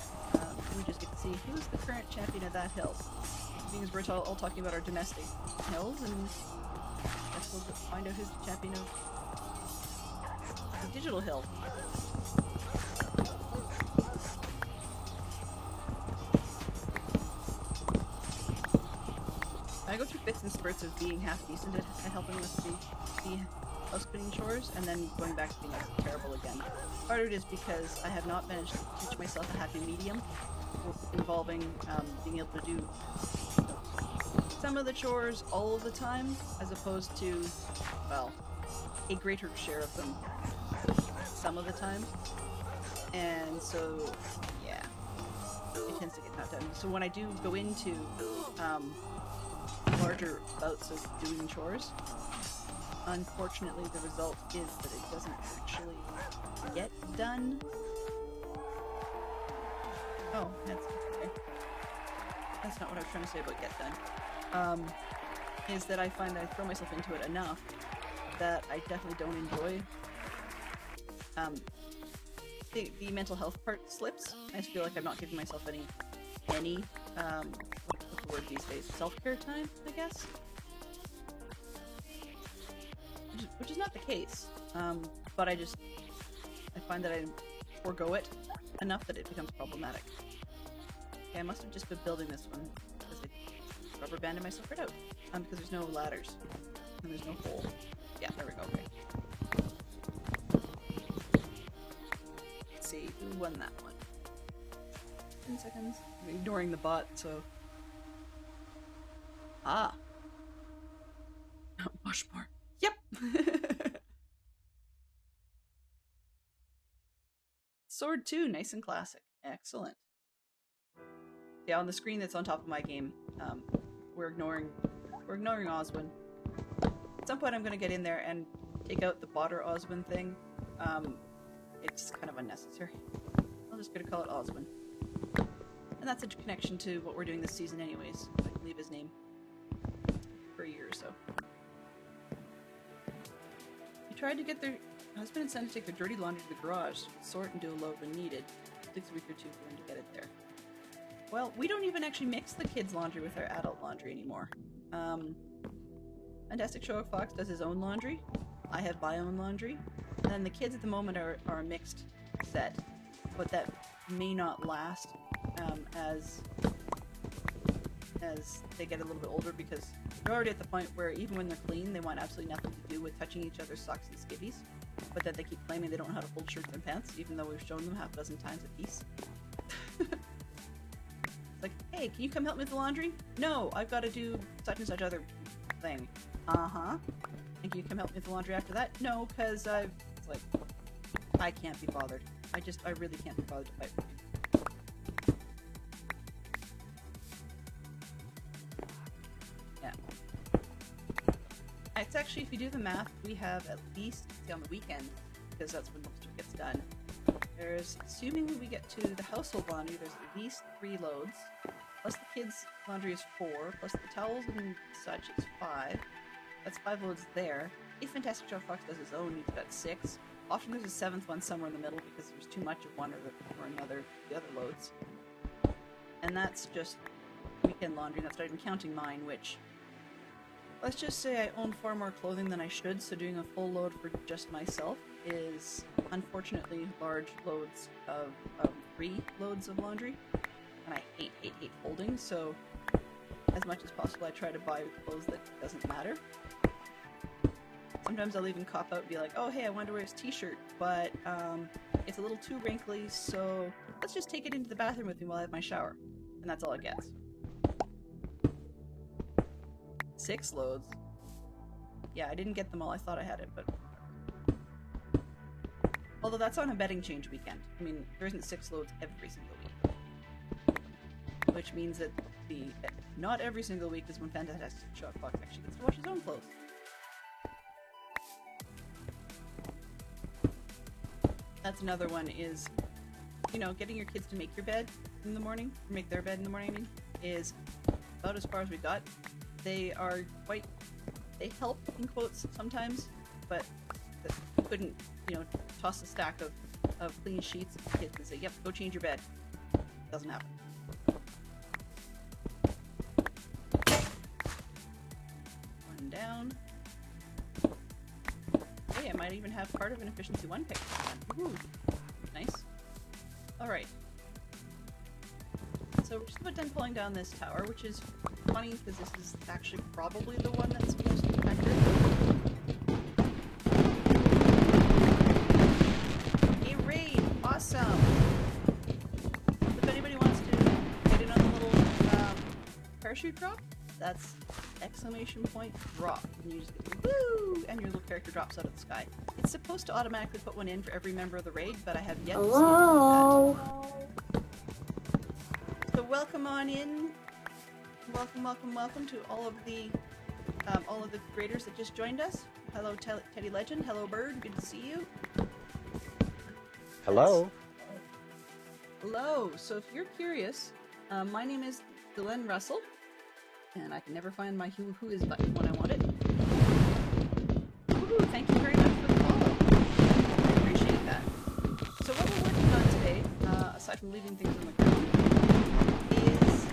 We just get to see who's the current champion of that hill. Because we're all talking about our domestic hills, and I guess we'll find out who's the champion of the digital hill. I go through fits and spurts of being half decent at helping with the house cleaning chores, and then going back to being terrible again. Part of it is because I have not managed to teach myself a happy medium involving being able to do some of the chores all of the time, as opposed to, well, a greater share of them some of the time. And so, yeah, it tends to get not done. So when I do go into larger bouts of doing chores, unfortunately the result is that it doesn't actually get done. Oh, that's not what I was trying to say about get done. Is that I find that I throw myself into it enough that I definitely don't enjoy the mental health part slips. I just feel like I'm not giving myself any what's the word these days? Self-care time, I guess? Which is not the case. But I find that I forego it enough that it becomes problematic. Okay, I must have just been building this one because I rubber banded myself right out. Because there's no ladders. And there's no hole. Yeah, there we go, okay. Let's see, who won that one? 10 seconds. I'm ignoring the bot, so... Ah! Bushmore. Yep! Sword 2, nice and classic. Excellent. Yeah, on the screen that's on top of my game, we're ignoring Oswin. At some point I'm gonna get in there and take out the Botter Oswin thing. It's kind of unnecessary. I'm just gonna call it Oswin. And that's a connection to what we're doing this season anyways. I can leave his name for a year or so. You tried to get their husband and son to take their dirty laundry to the garage, sort and do a load when needed. It takes a week or two for them to get it there. Well, we don't even actually mix the kids' laundry with our adult laundry anymore. Fantastic Sherlock Fox does his own laundry. I have my own laundry. And then the kids at the moment are a mixed set, but that may not last as they get a little bit older, because they're already at the point where even when they're clean, they want absolutely nothing to do with touching each other's socks and skivvies. But then they keep claiming they don't know how to fold shirts and pants, even though we've shown them half a dozen times a piece. It's like, hey, can you come help me with the laundry? No, I've got to do such and such other thing. Uh-huh. And can you come help me with the laundry after that? No, because it's like, I can't be bothered. I really can't be bothered to fight with you. Yeah. It's actually, if you do the math, we have at least, see, on the weekend, because that's when most of it gets done, there's, assuming we get to the household laundry, there's at least 3 loads, plus the kids' laundry is 4, plus the towels and such is 5. That's 5 loads there. If Fantastic Sherlock Fox does his own, he's got 6. Often there's a 7th one somewhere in the middle because there's too much of one or another, the other loads. And that's just weekend laundry, and that's not even counting mine, which, let's just say I own far more clothing than I should, so doing a full load for just myself is unfortunately large loads of 3 loads of laundry, and I hate folding, so as much as possible I try to buy clothes that doesn't matter. Sometimes I'll even cop out and be like, oh hey, I wanted to wear this t-shirt, but it's a little too wrinkly, so let's just take it into the bathroom with me while I have my shower. And that's all it gets. 6 loads. Yeah, I didn't get them all, I thought I had it, but... Although that's on a bedding change weekend. I mean, there isn't 6 loads every single week. Which means that not every single week is when Fantastic Sherlock Fox actually gets to wash his own clothes. That's another one is, you know, getting your kids to make your bed in the morning, or make their bed in the morning, I mean, is about as far as we got. They help, in quotes, sometimes, but you couldn't, you know, toss a stack of of clean sheets, the kid can say, "Yep, go change your bed." Doesn't happen. One down. Hey, I might even have part of an efficiency 1 pick. Ooh, nice. All right. So we're just about done pulling down this tower, which is funny because this is actually probably the one that's most effective. A raid! Awesome! If anybody wants to get in on the little parachute drop, that's exclamation point drop. And you just get woo! And your little character drops out of the sky. It's supposed to automatically put one in for every member of the raid, but I have yet to see that. So welcome on in. Welcome to all of the raiders that just joined us. Hello, Teddy Legend. Hello, Bird. Good to see you. Hello. Hello. So if you're curious, my name is Delenn Russell, and I can never find my who is button when I want it. Woohoo! Thank you very much for the follow. I appreciate that. So what we're working on today, aside from leaving things on the ground, is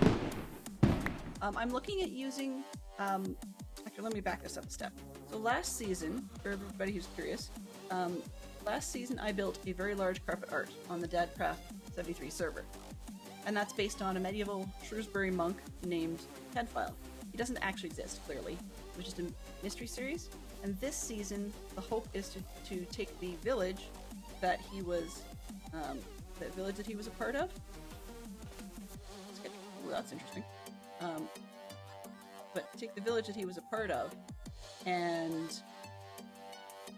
I'm looking at using. Actually, let me back this up a step. So last season, for everybody who's curious, last season I built a very large carpet art on the Dadcraft 73 server. And that's based on a medieval Shrewsbury monk named Cadfael. He doesn't actually exist, clearly. It was just a mystery series. And this season, the hope is to take the village that he was, the village that he was a part of. Ooh, that's interesting. But take the village that he was a part of, and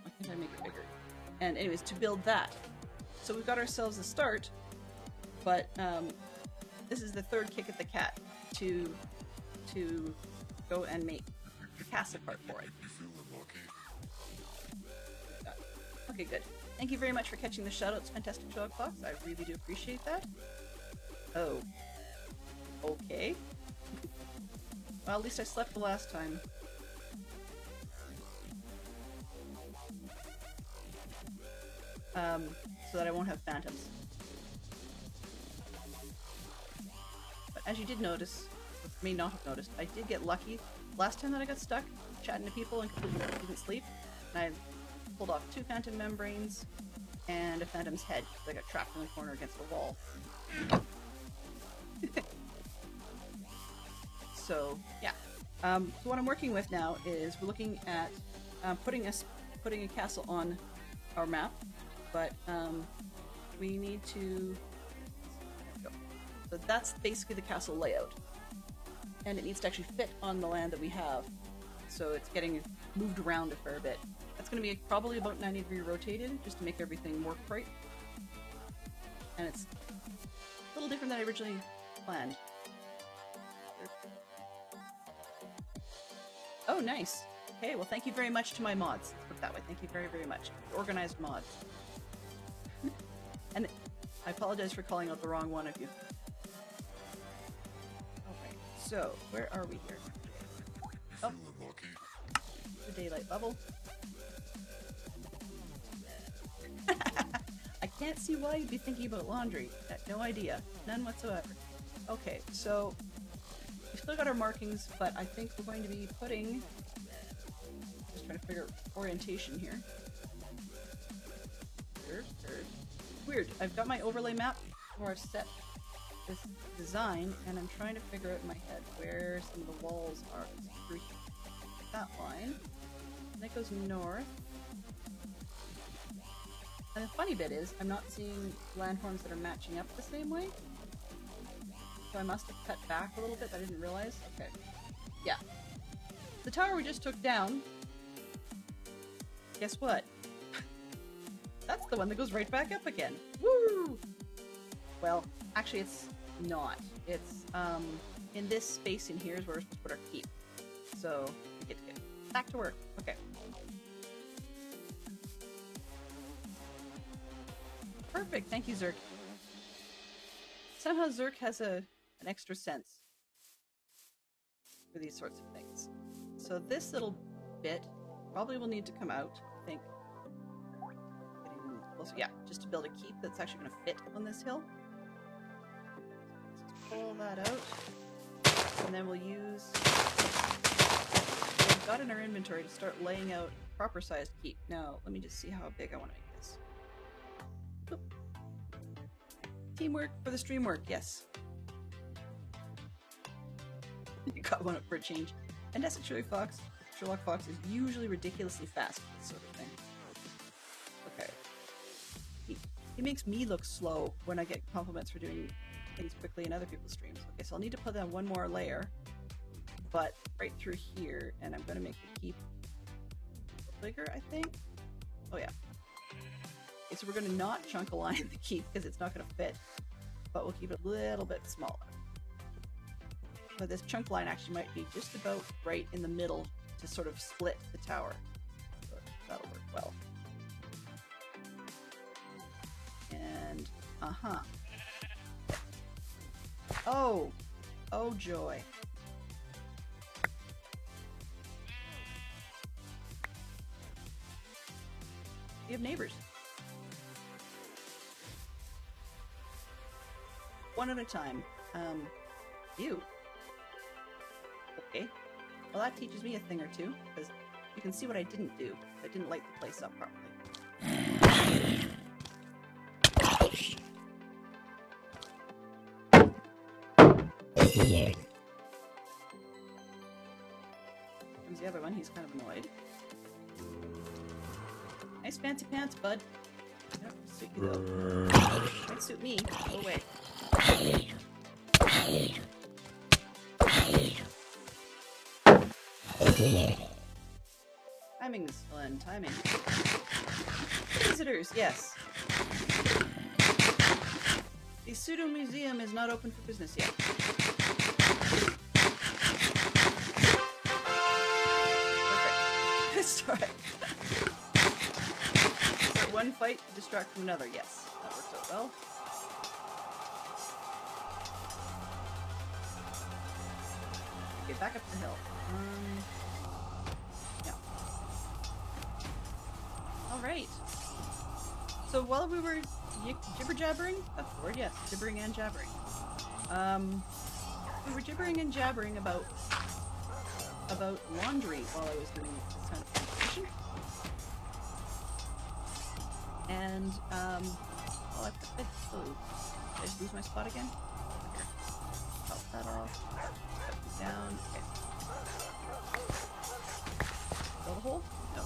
I think I make it bigger. And anyways, to build that. So we've got ourselves a start, but this is the third kick at the cat to go and make the castle part for it. Okay, good. Thank you very much for catching the shoutouts, Fantastic Shout Fox. I really do appreciate that. Oh. Okay. Well, at least I slept the last time. So that I won't have phantoms. But as you did notice, or may not have noticed, I did get lucky. Last time that I got stuck chatting to people and completely didn't sleep, and I pulled off 2 phantom membranes and a phantom's head because I got trapped in the corner against a wall. So yeah. So what I'm working with now is we're looking at putting a castle on our map, but we need to. So that's basically the castle layout, and it needs to actually fit on the land that we have. So it's getting moved around a fair bit. That's going to be probably about 90-degree rotated, just to make everything work right. And it's a little different than I originally planned. Oh, nice. Okay, well, thank you very much to my mods. Let's put it that way. Thank you very, very much. Organized mods. And I apologize for calling out the wrong one of you. Okay, so where are we here? Oh, the daylight bubble. I can't see why you'd be thinking about laundry. No idea. None whatsoever. Okay, so we still got our markings, but I think we're going to be putting. Just trying to figure orientation here. Weird. I've got my overlay map where I've set this design, and I'm trying to figure out in my head where some of the walls are. Through that line, and that goes north. And the funny bit is, I'm not seeing landforms that are matching up the same way. So I must have cut back a little bit, I didn't realize. Okay. Yeah. The tower we just took down, guess what? That's the one that goes right back up again. Woo! Well, actually it's not. It's, in this space in here is where we're supposed to put our keep. So, we get to get back to work. Okay. Perfect, thank you, Zerk. Somehow Zerk has an extra sense for these sorts of things. So this little bit probably will need to come out, I think. Getting closer. Yeah, just to build a keep that's actually going to fit on this hill. Let's pull that out. And then we'll use what we've got in our inventory to start laying out proper sized keep. Now, let me just see how big I want to make this. Oop. Teamwork for the stream work, yes. You got one up for a change. And that's Sherlock Fox is usually ridiculously fast for this sort of thing. Okay. He makes me look slow when I get compliments for doing things quickly in other people's streams. Okay, so I'll need to put down one more layer, but right through here, and I'm going to make the keep bigger, I think. Oh yeah. Okay, so we're going to not chunk align the keep because it's not going to fit, but we'll keep it a little bit smaller. But this chunk line actually might be just about right in the middle to sort of split the tower. So that'll work well. And, oh! Oh joy. We have neighbors. One at a time. You. Okay. Well, that teaches me a thing or two, because you can see what I didn't do. I didn't light the place up properly. Comes the other one, he's kind of annoyed. Nice fancy pants, bud. Yep, suit you though. Might suit me. Go away. Timing, Glenn, timing. Visitors, yes. The pseudo museum is not open for business yet. Perfect. Start. Start one fight to distract from another. Yes, that works out well. Okay, back up the hill. Yeah. All right. So while we were jibber-jabbering, that's the word, yes, gibbering and jabbering. We were gibbering and jabbering about laundry while I was doing this kind of competition. And oh, I just lose my spot again. Here. Pop that off. Down. Okay. Fill the hole? No.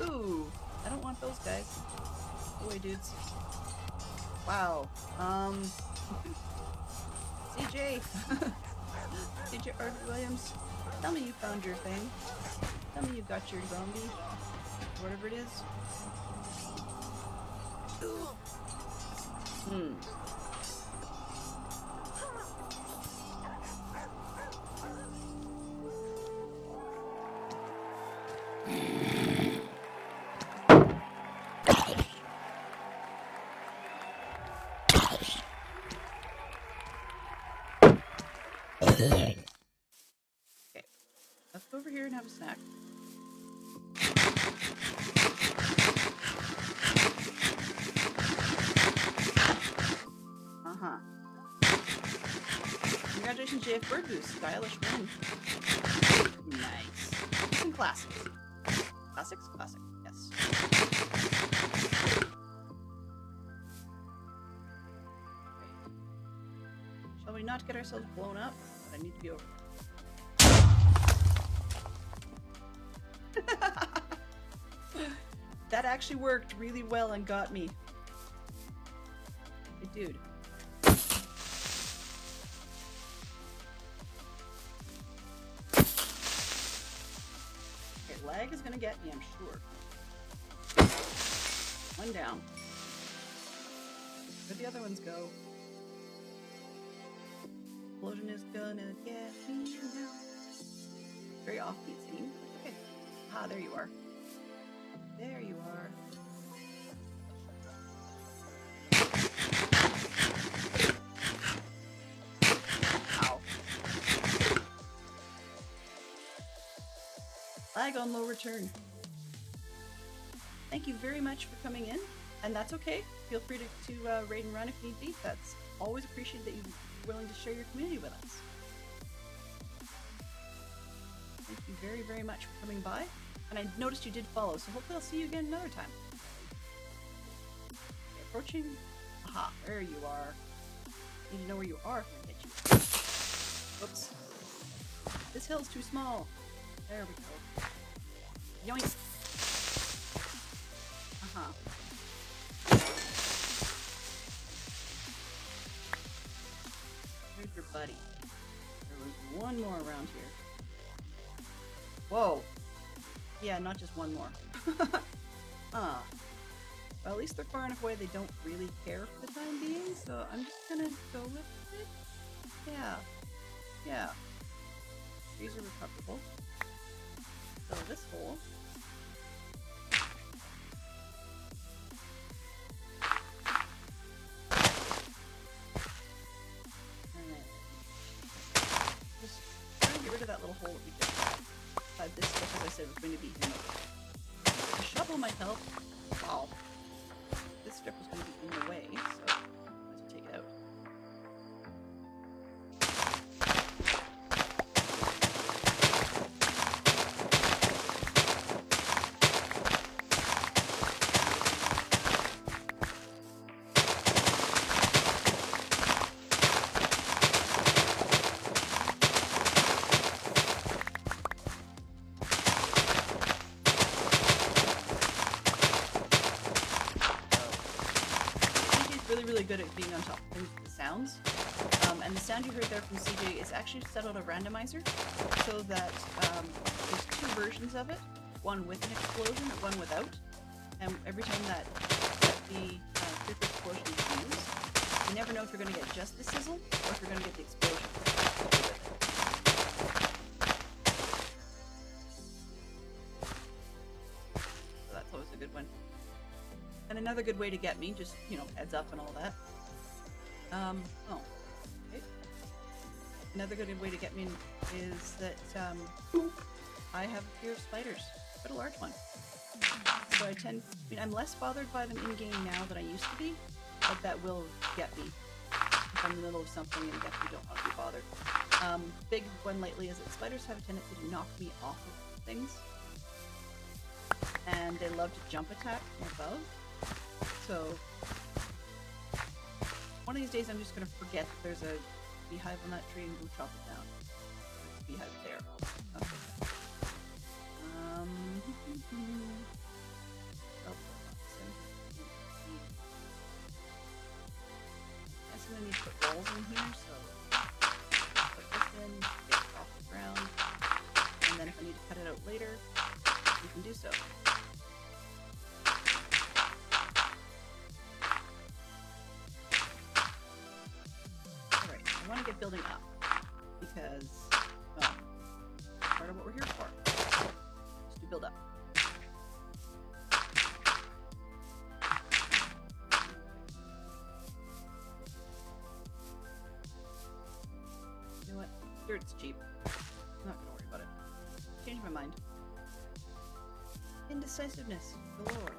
Ooh, I don't want those guys. Go away, dudes. Wow. CJ. CJ Art Williams. Tell me you found your thing. Tell me you got your zombie. Whatever it is. Hmm. Okay, let's go over here and have a snack. Congratulations, JF Bird Boost. Stylish win. Nice. Some classics. Classics? Classic, yes. Shall we not get ourselves blown up? I need to be over. That actually worked really well and got me. Hey, dude. Okay, lag is gonna get me, I'm sure. One down. Where'd the other ones go? Explosion is gonna get me now. Very offbeat scene. Okay. Ah, there you are. There you are. Ow. Lag on low return. Thank you very much for coming in. And that's okay. Feel free to raid and run if need be. That's always appreciated that you're willing to share your community with us. Thank you very, very much for coming by. And I noticed you did follow, so hopefully I'll see you again another time. Okay, approaching. Aha, there you are. Need to know where you are if I hit you. Whoops. This hill's too small. There we go. Yoink. Uh-huh. There's your buddy. There was one more around here. Whoa. Yeah, not just one more. Well, at least they're far enough away they don't really care for the time being, so I'm just gonna go with it. Yeah. Yeah. These are recoverable. So this hole. And then just try and get rid of that little hole that we just this stuff, as I said, was going to be in the way. The shovel might help. Wow. This strip was going to be in the way, so let's take it out. Really good at being on top of things with the sounds. And the sound you heard there from CJ is actually set out a randomizer so that there's two versions of it, one with an explosion and one without. And every time that the creeper explosion is used, you never know if you're going to get just the sizzle or if you're going to get the explosion. So that's always a good one. And another good way to get me, just, you know, heads up and all that. Oh, okay. Another good way to get me is that I have a fear of spiders, but a large one. So I I'm less bothered by them in game now than I used to be, but that will get me if I'm in the middle of something and definitely don't want to be bothered. Big one lately is that spiders have a tendency to knock me off of things, and they love to jump attack from above. So, one of these days I'm just going to forget that there's a beehive on that tree and go chop it down. Beehive there. Okay. I guess I'm going to need to put walls in here, so put this in, get it off the ground, and then if I need to cut it out later, we can do so. I want to get building up because, well, part of what we're here for is to build up. You know what? Dirt's cheap. I'm not going to worry about it. Changed my mind. Indecisiveness galore.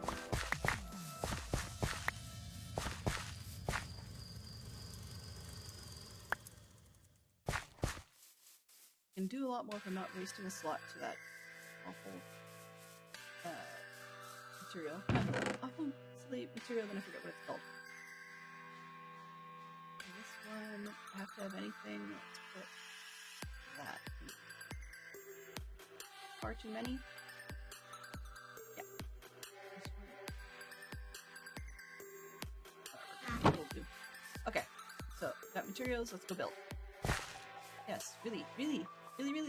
Can do a lot more if I'm not wasting a slot to that awful material. Awful silly material, then I forget what it's called. And this one, I have to have anything. Let's put that. Far too many? Yeah. This one. Will do. Okay, so got materials, let's go build. Yes, really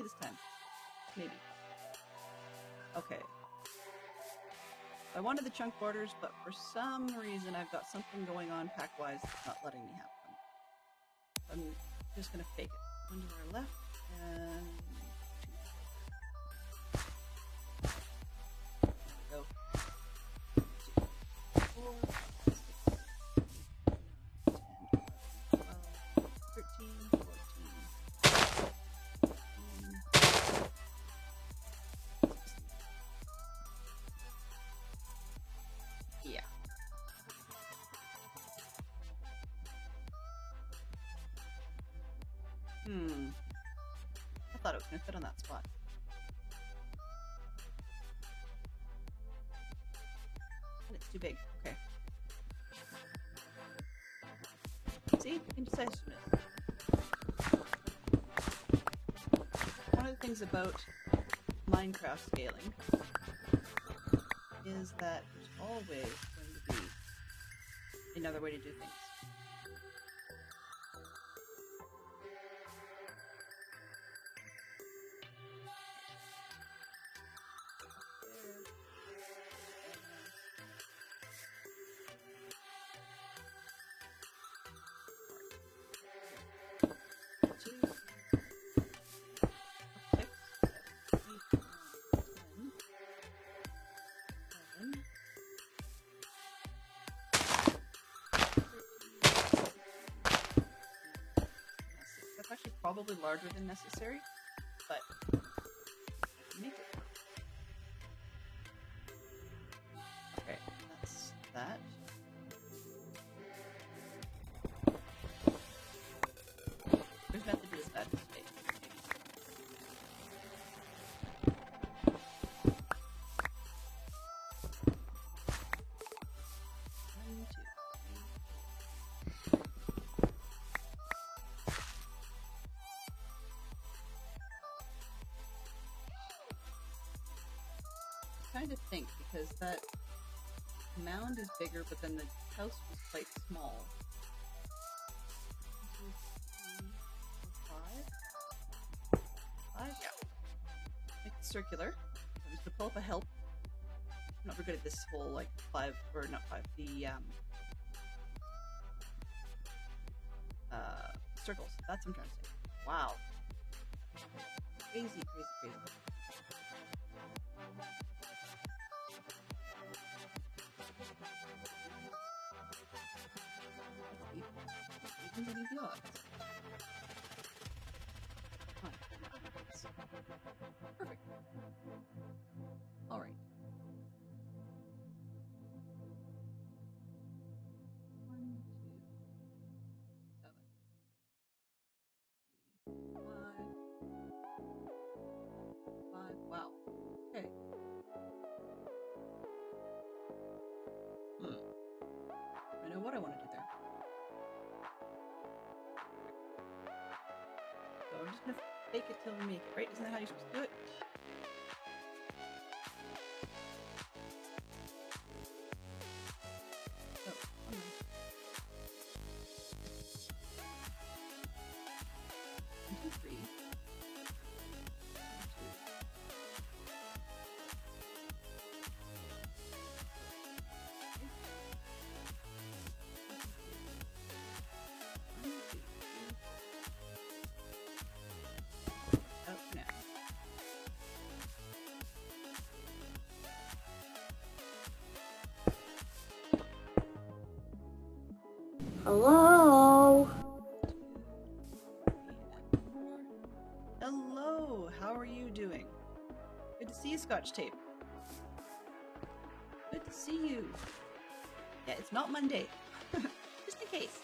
this time. Maybe. Okay. I wanted the chunk borders, but for some reason I've got something going on pack-wise that's not letting me have them. I'm just gonna fake it. One to our left, and two. There we go. 2, 4, 6, 9, 10, 11, 12, 13, 14. Yeah. I thought it was going to fit on that spot. But it's too big. Okay. See? Indecisiveness. One of the things about Minecraft scaling is that there's always going to be another way to do things. That's actually probably larger than necessary, but make it work. Okay, that's that. There's method to this bad mistake. Trying to think because that mound is bigger, but then the house was quite small. 1, 2, 3, 4, 5. 5, yeah. Make it circular. I'm just gonna pull up a help. I'm not very good at this whole like 5 or not 5. The circles. That's what I'm trying to say. Wow. Crazy, crazy, crazy. Even the odds. Perfect. All right. 1, 2, 7, 3, 4, 5. 5. Wow. Okay. I know what I want to do there. So I'm just gonna fake it till we make it, right? Isn't that how you're supposed to do it? Oh, okay. 1, 2, 3. 1, 2. Up now. Hello? Hello, how are you doing? Good to see you, Scotch Tape. Good to see you. Yeah, it's not Monday. Just in case.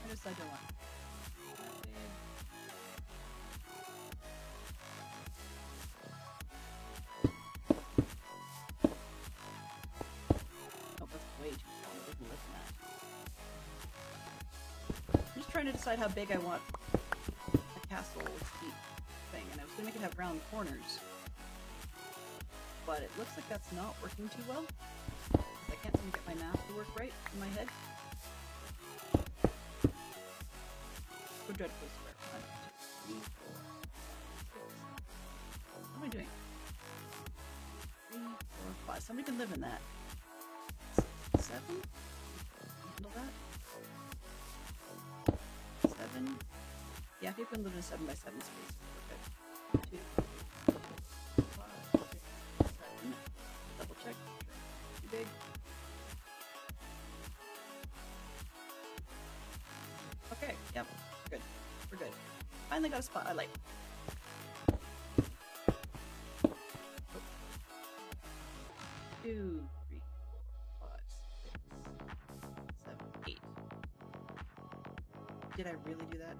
I just don't want. Oh, that's way too small. I didn't listen to that. I'm just trying to decide how big I want a castle seat thing, and I was gonna make it have round corners. But it looks like that's not working too well. I can't seem to get my math to work right in my head. So dreadfully square. 1, 2, 3, 4, 5, 6. What am I doing? 3, 4, 5. Somebody can live in that. 6, 7. Handle that. 7. Yeah, people can live in a 7 by 7 space. Okay. 2, 3, 4, 5, 6, 7. Double check. Too big. Okay, yep. Good. We're good. Finally got a spot I like. Oh. 2, 3, 4, 5, 6, 7. Did I really do that?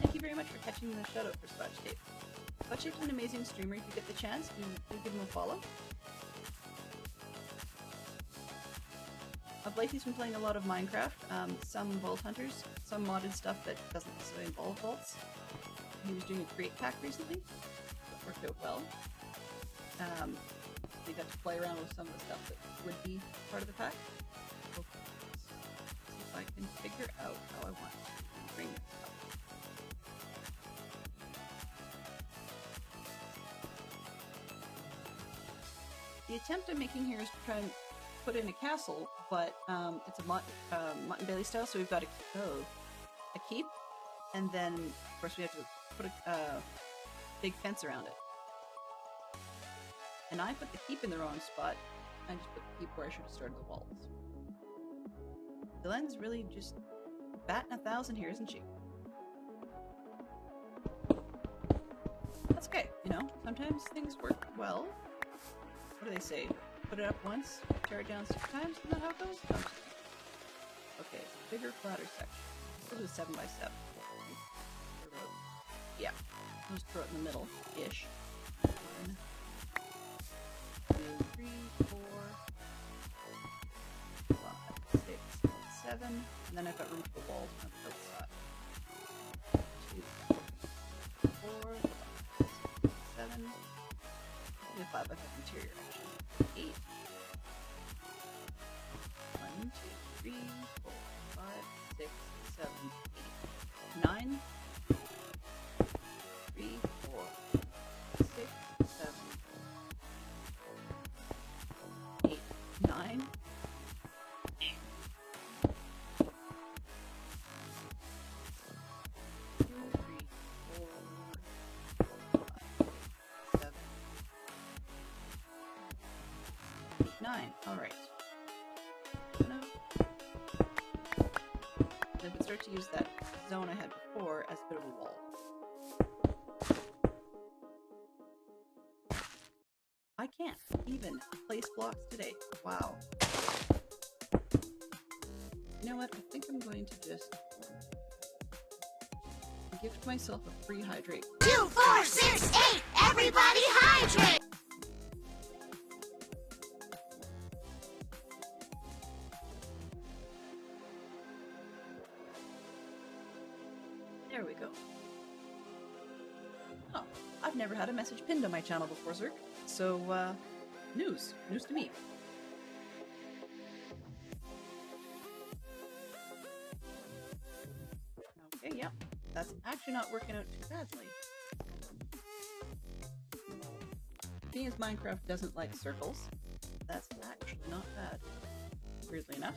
Thank you very much for catching the shout out for Scotch Tape. Scotch Tape's an amazing streamer. If you get the chance, do give him a follow. Blakey's been playing a lot of Minecraft, some Vault Hunters, some modded stuff that doesn't necessarily involve vaults. He was doing a create pack recently. It worked out well. We got to play around with some of the stuff that would be part of the pack. So, see if I can figure out how I want to bring this up. The attempt I'm making here is to try and put in a castle, but it's a Mott and Bailey style, so we've got a keep, and then of course we have to put a big fence around it. And I put the keep in the wrong spot. I just put the keep where I should have started the walls. Dylan's really just batting 1,000 here, isn't she? That's okay, you know, sometimes things work well. What do they say? Put it up once, tear it down 6 times, isn't that how it goes? No. Okay, it's a bigger, flatter section. We'll do a 7 by 7. Yeah, I'll just throw it in the middle-ish. 1, 2, 3, 4, 5, 6, 7, and then I've got room for the walls on the side. 2, 4, 5, 6, 7, 5, I've got interior actually. 8. 1, 2, 3, 4, 5, 6, 7, 8. 9. 3, 4, 6, 7, 8, 9. 2, 3, 4, 5, 7, 8, 9. Alright. No. Then we start to use that zone I had before as a bit of a wall. I can't even place blocks today. Wow. You know what? I think I'm going to just gift myself a free hydrate. 2, 4, 6, 8! Everybody hydrate! There we go. Oh, I've never had a message pinned on my channel before, Zerk. So, news to me. Okay, yeah, that's actually not working out too badly. Being as Minecraft doesn't like circles, that's actually not bad, weirdly enough.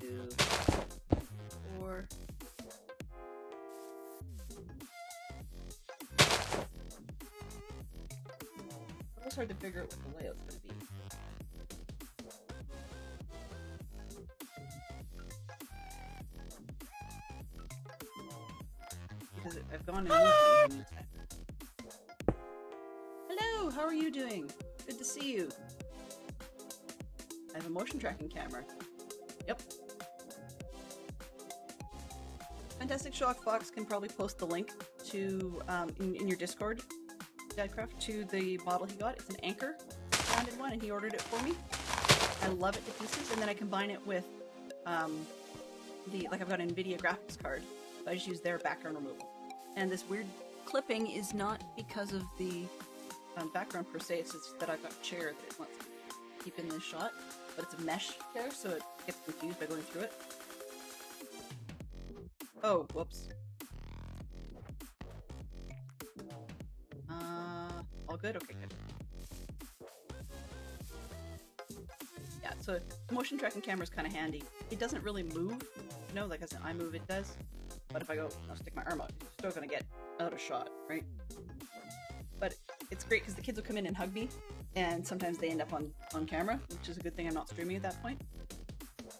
2, 4. It's hard to figure out what the layout's going to be. Because I've gone and moved. Hello, how are you doing? Good to see you. I have a motion tracking camera. Yep. Fantastic Shock Fox can probably post the link to in your Discord, Dadcraft, to the model he got. It's an Anchor branded one, and he ordered it for me. I love it to pieces, and then I combine it with I've got an NVIDIA graphics card, so I just use their background removal. And this weird clipping is not because of the background per se, it's just that I've got a chair that it wants to keep in this shot, but it's a mesh chair, so it gets confused by going through it. Oh, whoops. All good? Okay, good. Yeah, so the motion tracking camera is kind of handy. It doesn't really move, you know, like as I move it does. But if I go, I'll stick my arm out, you're still gonna get out of shot, right? But it's great because the kids will come in and hug me, and sometimes they end up on camera, which is a good thing I'm not streaming at that point.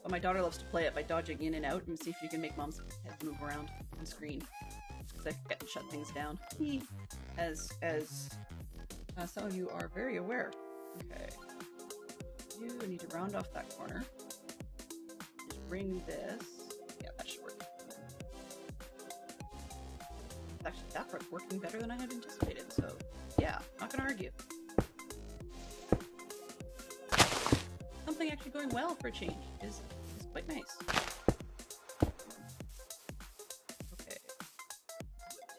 But my daughter loves to play it by dodging in and out and see if you can make mom's head move around on screen. Because I forget to shut things down. As some of you are very aware. Okay. You need to round off that corner. Just bring this. Yeah, that should work. Actually, that part's working better than I had anticipated, so yeah, not gonna argue. Something actually going well for a change is quite nice. Okay.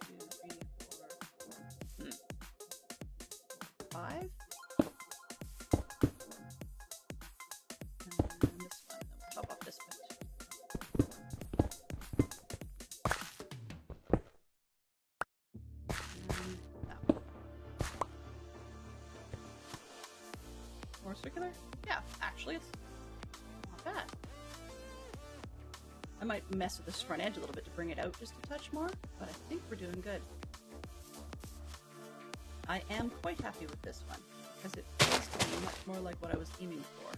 2, 3, 4, 5. And this one, then we'll top off this bit. And that one. More circular? Yeah, actually, it's not bad. I might mess with this front edge a little bit to bring it out just a touch more, but I think we're doing good. I am quite happy with this one, because it feels to me much more like what I was aiming for.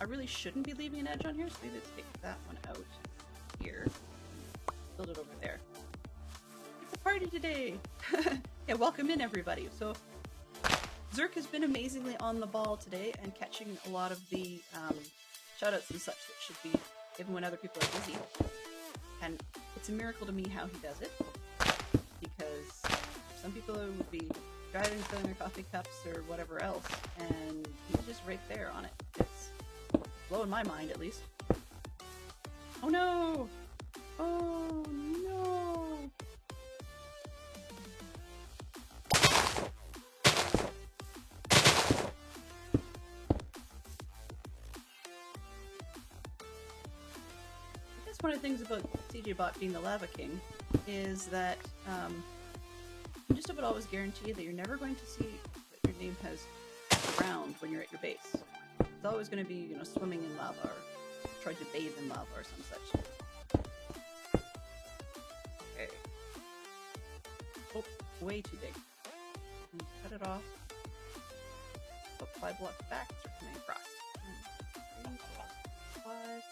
I really shouldn't be leaving an edge on here, so maybe let's take that one out here. Build it over there. It's a party today! Yeah, welcome in everybody. So, Zerk has been amazingly on the ball today and catching a lot of the shoutouts and such that should be given when other people are busy. And it's a miracle to me how he does it, because some people would be driving, filling their coffee cups or whatever else, and he's just right there on it. It's blowing my mind, at least. Oh no! Oh no! One of the things about CJBot being the Lava King is that you just about always guarantee that you're never going to see that your name has drowned when you're at your base. It's always going to be, you know, swimming in lava or trying to bathe in lava or some such. Okay. Oh, way too big. Cut it off. Put 5 blocks back, start coming across. 1, 2, 3, 4, 5.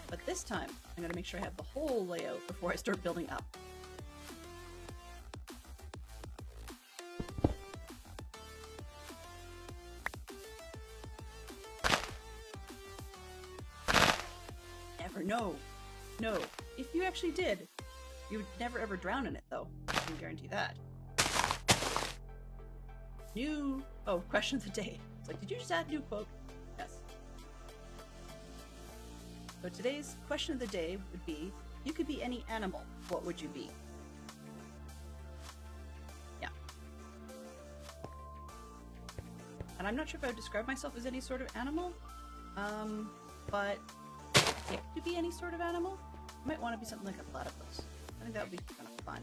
But this time, I'm going to make sure I have the whole layout before I start building up. Never, no. No. If you actually did, you would never ever drown in it, though. I can guarantee that. New... Oh, question of the day. It's like, did you just add a new quote? Yes. So today's question of the day would be, you could be any animal, what would you be? Yeah. And I'm not sure if I would describe myself as any sort of animal, but pick to be any sort of animal. I might want to be something like a platypus. I think that would be kind of fun.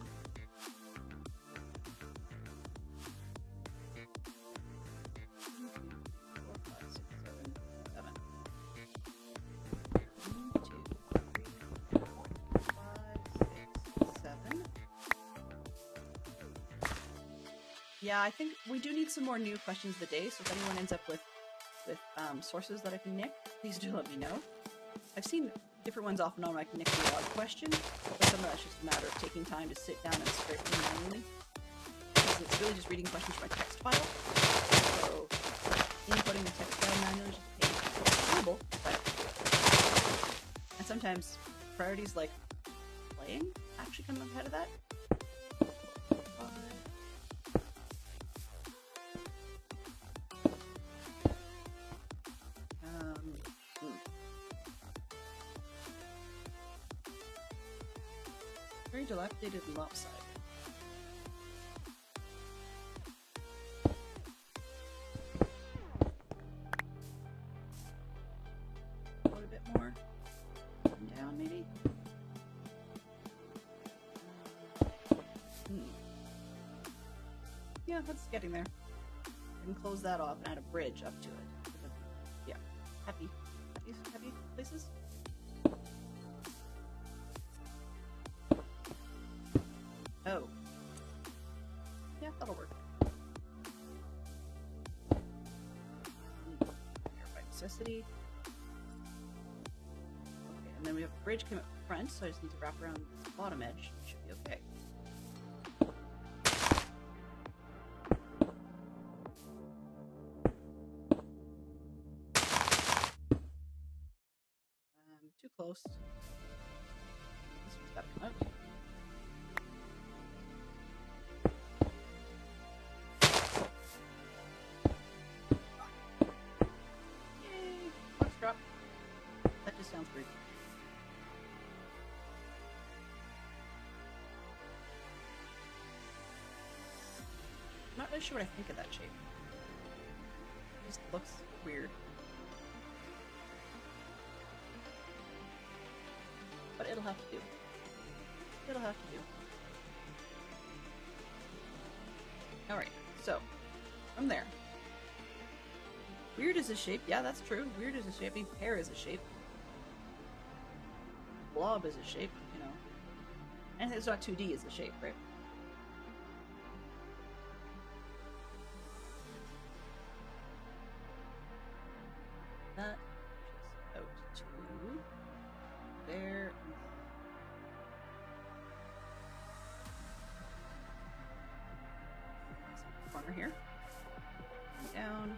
Yeah, I think we do need some more new questions of the day, so if anyone ends up with sources that I can nick, please do let me know. I've seen different ones off and on where I can nick the odd question, but some of that's just a matter of taking time to sit down and scrape them manually. Because it's really just reading questions from a text file, so inputting the text file manually is just doable, but... And sometimes priorities like playing actually come ahead of that. Very dilapidated and lopsided. A little bit more. Down, maybe? Yeah, that's getting there. I can close that off and add a bridge up to it. Yeah. Happy places? Oh. Yeah, that'll work. Here by necessity. Okay, and then we have a bridge coming up front, so I just need to wrap around this bottom edge. Should be okay. Too close. This one's gotta come out. Yay! Box drop. That just sounds weird. I'm not really sure what I think of that shape. It just looks weird. But it'll have to do. It'll have to do. Alright, so, from there. Weird is a shape. Yeah, that's true. Weird is a shape. I mean, pear is a shape. Blob is a shape, you know. And it's not 2D is a shape, right? That out to there. Corner here. And down.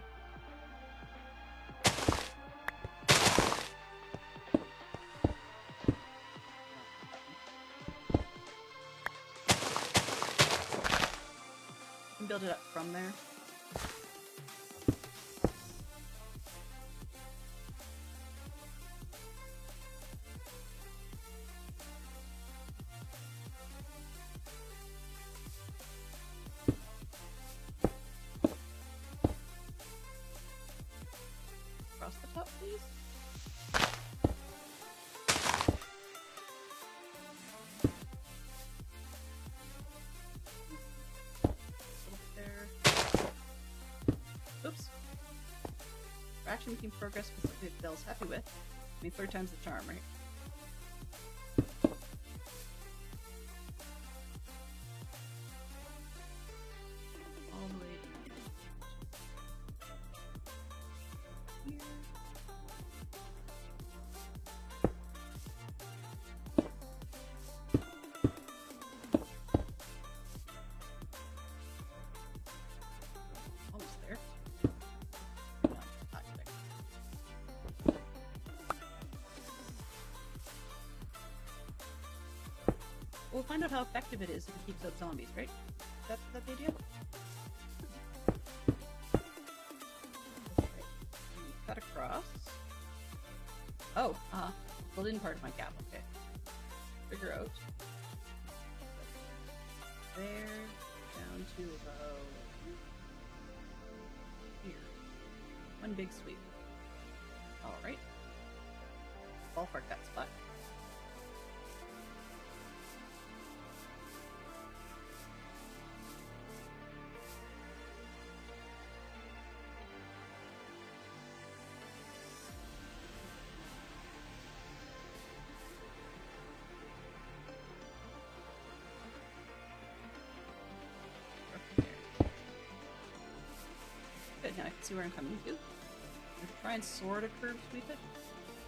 And build it up from there. Across the top, please. There. Oops. Fraction making progress with something that Bell's happy with. I mean, third time's the charm, right? All the way down. Here. Almost there. No, not there. We'll find out how effective it is if it keeps out zombies, right? Is that the idea? Okay. Cut across. Oh, filled in part of my gap, okay. Figure out. There, down to about here. One big sweep. Alright. Ballpark that spot. Good, now I can see where I'm coming to. I'm try and sort of curve sweep it.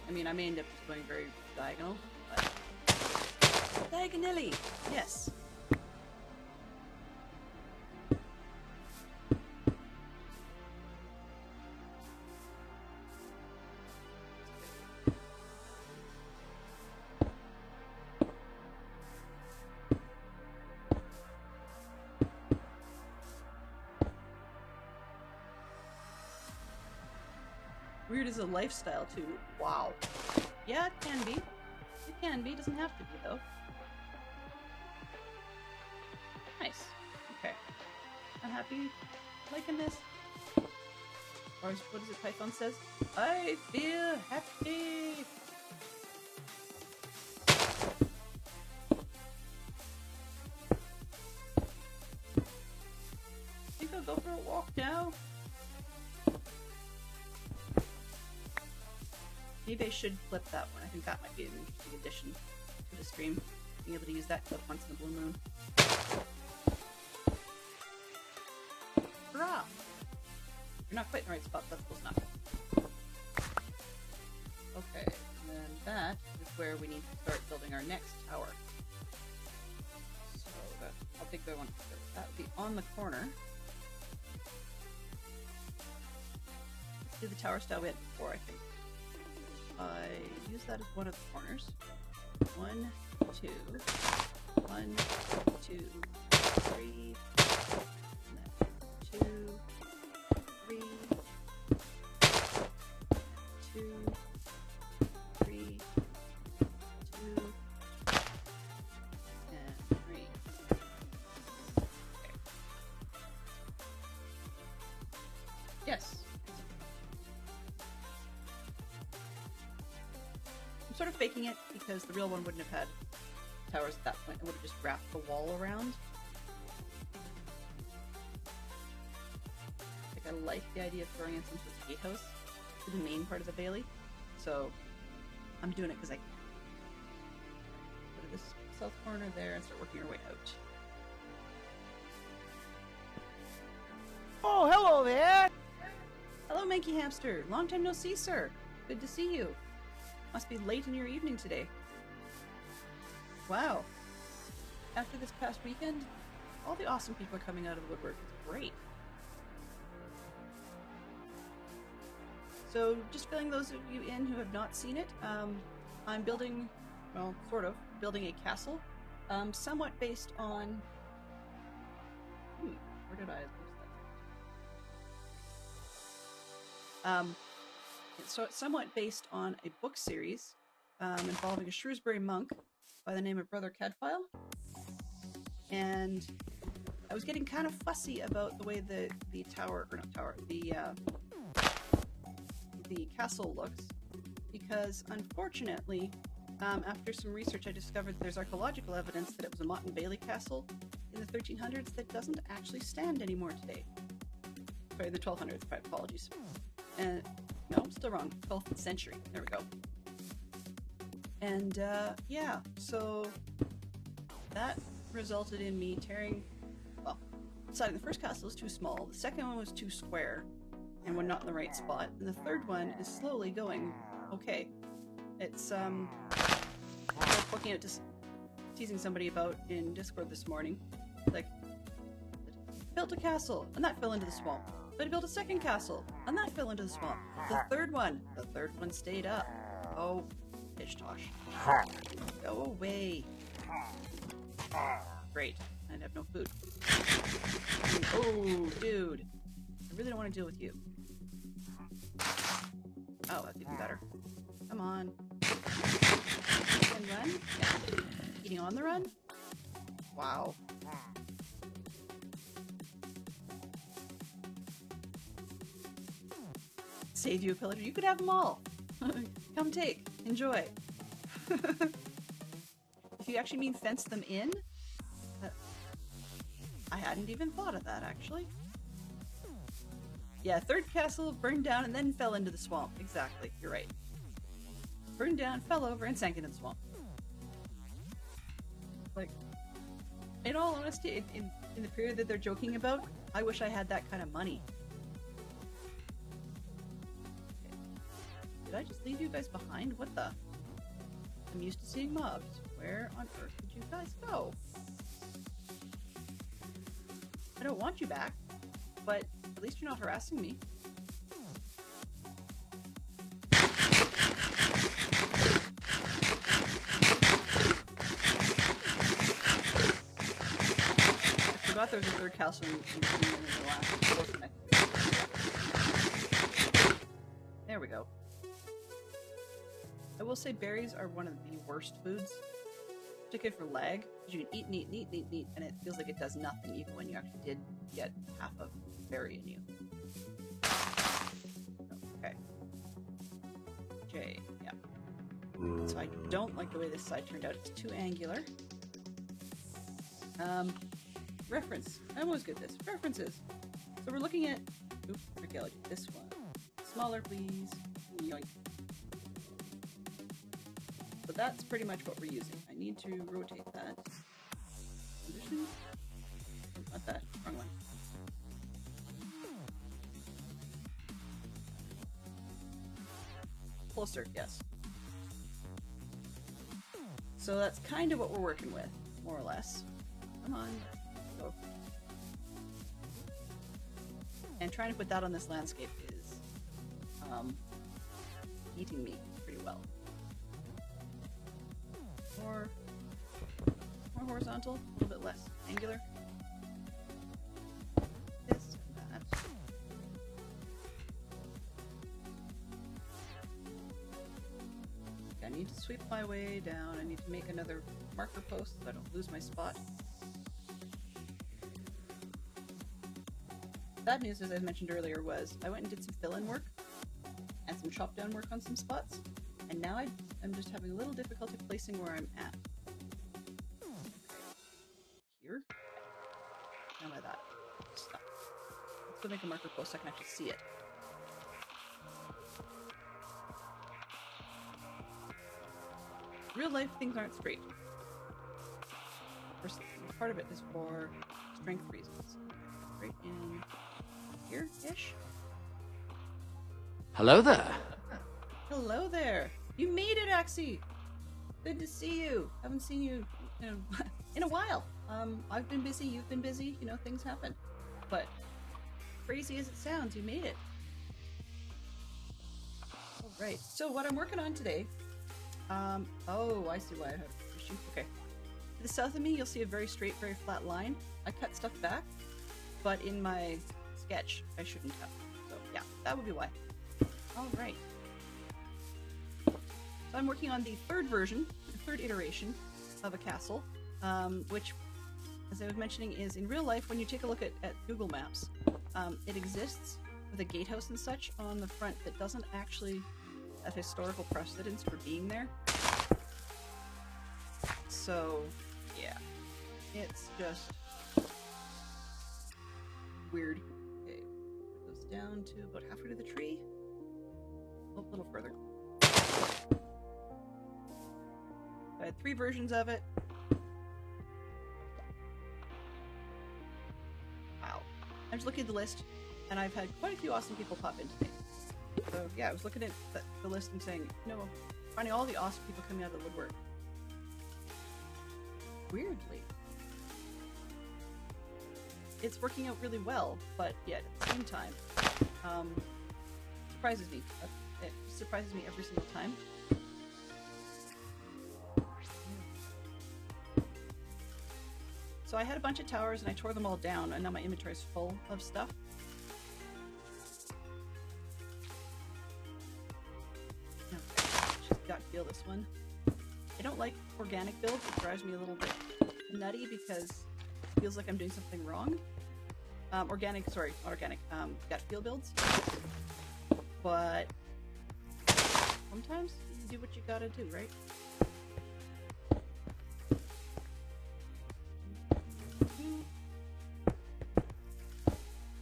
I mean, I may end up just going very diagonal, but... Diagonally! Yes! Weird is a lifestyle too. Wow. Yeah, it can be. It can be. Doesn't have to be though. Nice. Okay. I'm happy. Liking this. Or what is it Python says? I feel happy. Think I'll go for a walk now. Maybe I should flip that one. I think that might be an interesting addition to the stream. Being able to use that clip once in a blue moon. You're not quite in the right spot, but that's close enough. Okay, and then that is where we need to start building our next tower. So, how big do I want it to be? That would be on the corner. Let's do the tower style we had before, I think. I use that as one of the corners. 1, 2, 1, 2, 3, and then 2, 3, 2, 3, 2, and 3. Okay. Yes. I'm sort of faking it because the real one wouldn't have had towers at that point. It would have just wrapped the wall around. Like, I like the idea of throwing in some sort of gatehouse to the main part of the Bailey. So I'm doing it because I can. Go to this south corner there and start working our way out. Oh, hello there! Hello, Manky Hamster. Long time no see, sir. Good to see you. Must be late in your evening today. Wow. After this past weekend, all the awesome people are coming out of the woodwork. It's great. So, just filling those of you in who have not seen it, I'm building, well, sort of, building a castle, somewhat based on... where did I lose that? It's somewhat based on a book series involving a Shrewsbury monk by the name of Brother Cadfael. And I was getting kind of fussy about the way the tower, or not tower, the castle looks, because unfortunately, after some research, I discovered there's archaeological evidence that it was a Motte and Bailey castle in the 1300s that doesn't actually stand anymore today. Sorry, the 1200s, my apologies. And no, I'm still wrong. 12th century. There we go. And yeah, so that resulted in me tearing, well, deciding the first castle is too small, the second one was too square, and we're not in the right spot, and the third one is slowly going okay. It's I was looking at just teasing somebody about in Discord this morning, like, built a castle and that fell into the swamp, but I built a second castle and that fell into the swamp. The third one stayed up. Oh, pish tosh, go away. Great, I'd have no food. Oh, dude, I really don't want to deal with you. Oh, that's even better. Come on. And run? Yeah. Eating on the run? Wow. Save you a pillager. You could have them all. Come take. Enjoy. If you actually mean fence them in, I hadn't even thought of that, actually. Yeah, third castle burned down and then fell into the swamp. Exactly, you're right. Burned down, fell over, and sank into the swamp. Like, in all honesty, in the period that they're joking about, I wish I had that kind of money. Okay. Did I just leave you guys behind? What the? I'm used to seeing mobs. Where on earth did you guys go? I don't want you back, but at least you're not harassing me. I forgot there was a third castle in the last one. There we go. I will say berries are one of the worst foods, particularly for lag, because you can eat, and it feels like it does nothing, even when you actually did get half of berry in you. Okay. J, yeah. So I don't like the way this side turned out. It's too angular. Reference. I'm always good at this. References. So we're looking at... Oops, archaeology. This one. Smaller, please. Yoink. So that's pretty much what we're using. I need to rotate that. Condition? Not that. Wrong one. closer, yes. So that's kind of what we're working with, more or less. Come on, go. And trying to put that on this landscape is eating me pretty well. More horizontal, a little bit less angular. This and that. I need to sweep my way down. I need to make another marker post so I don't lose my spot. Bad news, as I mentioned earlier, was I went and did some fill-in work and some chop-down work on some spots, and now I'm just having a little difficulty placing where I'm at. Here? How about that? Stop. Let's go make a marker post so I can actually see it. Real life things aren't straight. First, part of it is for strength reasons. Right in here-ish. Hello there. Hello there. You made it, Axie. Good to see you. Haven't seen you in a while. I've been busy. You've been busy. You know, things happen. But crazy as it sounds, you made it. All right. So what I'm working on today. Oh, I see why I have issue. Okay. To the south of me, you'll see a very straight, very flat line. I cut stuff back, but in my sketch, I shouldn't have. So yeah, that would be why. All right. So I'm working on the third version, the third iteration of a castle, which, as I was mentioning, is in real life, when you take a look at Google Maps, it exists with a gatehouse and such on the front that doesn't actually have historical precedence for being there. So, yeah. It's just weird. Okay, it goes down to about halfway to the tree. Oh, a little further. I had 3 versions of it. Wow. I was looking at the list, and I've had quite a few awesome people pop in today. So yeah, I was looking at the list and saying, you know, finding all the awesome people coming out of the woodwork. Weirdly, it's working out really well, but yet at the same time, surprises me. It surprises me every single time. So I had a bunch of towers and I tore them all down, and now my inventory is full of stuff. Just got to feel this one. I don't like organic builds. It drives me a little bit nutty because it feels like I'm doing something wrong. Gut feel builds. But sometimes you do what you gotta do, right?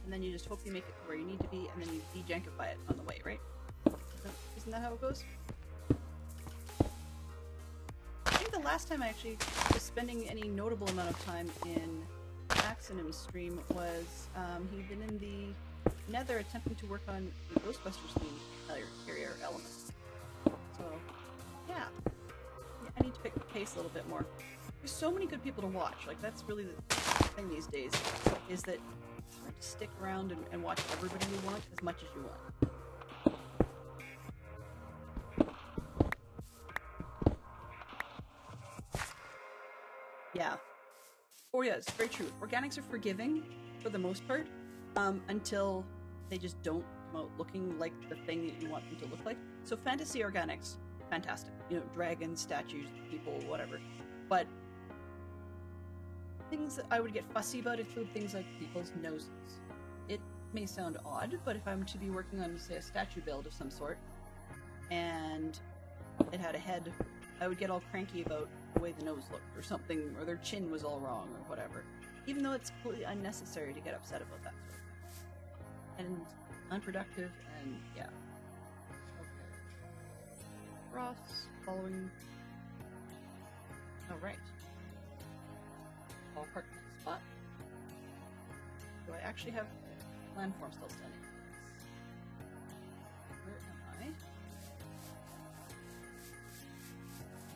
And then you just hope you make it to where you need to be, and then you dejankify it on the way, right? Isn't that how it goes? I think the last time I actually was spending any notable amount of time in Axonim's stream was he'd been in the Nether attempting to work on the Ghostbusters themed carrier elements. So, yeah. I need to pick the pace a little bit more. There's so many good people to watch. Like, that's really the thing these days, is that it's hard to stick around and watch everybody you want as much as you want. Yeah. Oh yeah, it's very true. Organics are forgiving for the most part, until they just don't come out looking like the thing that you want them to look like. So fantasy organics, fantastic. You know, dragons, statues, people, whatever. But things that I would get fussy about include things like people's noses. It may sound odd, but if I'm to be working on, say, a statue build of some sort, and it had a head, I would get all cranky about the way the nose looked or something, or their chin was all wrong or whatever. Even though it's completely unnecessary to get upset about that sort of thing. And unproductive, and yeah. Okay. Cross, following. Alright. All parked in the spot. Do I actually have landform still standing? Where am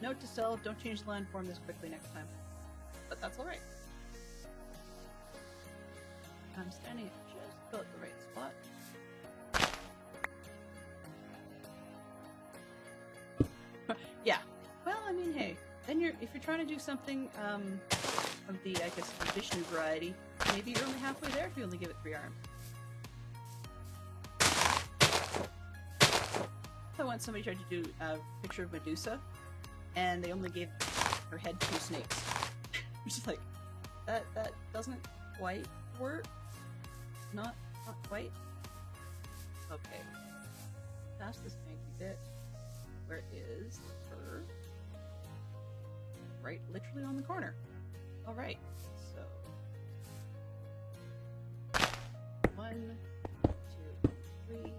Note to self, don't change the landform this quickly next time. But that's alright. I'm standing at just about the right spot. Yeah. Well, I mean, hey, then if you're trying to do something of the, I guess, Vishnu variety, maybe you're only halfway there if you only give it 3 arms. I once somebody tried to do a picture of Medusa, and they only gave her head 2 snakes. Which is like, that doesn't quite work. Not quite. Okay. Past this manky bit. Where is her? Right, literally on the corner. Alright, so 1, 2, 3.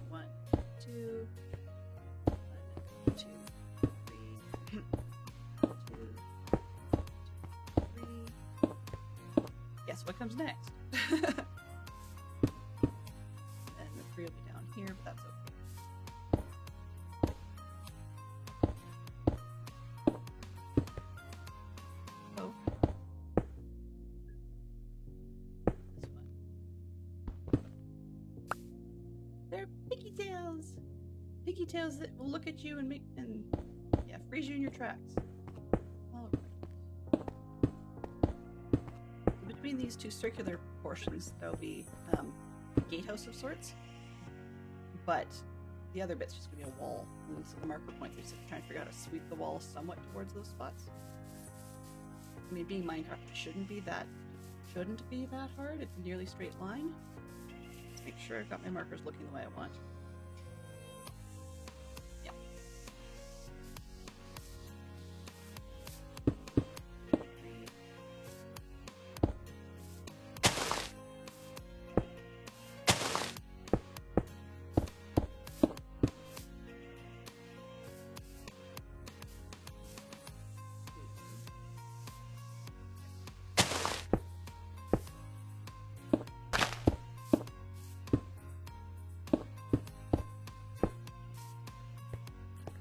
1, 2. 1, 2, 3. 2, 3. Guess what comes next? And the 3 will be down here, but that's okay. Oh. This one. They're piggy tails! Piggy tails that will look at you and freeze you in your tracks. Alright. Between these 2 circular portions, there'll be a gatehouse of sorts, but the other bit's just going to be a wall. And so the marker points are just trying to figure out how to sweep the wall somewhat towards those spots. I mean, being Minecraft, it shouldn't be that hard. It's a nearly straight line. Let's make sure I've got my markers looking the way I want. Yeah.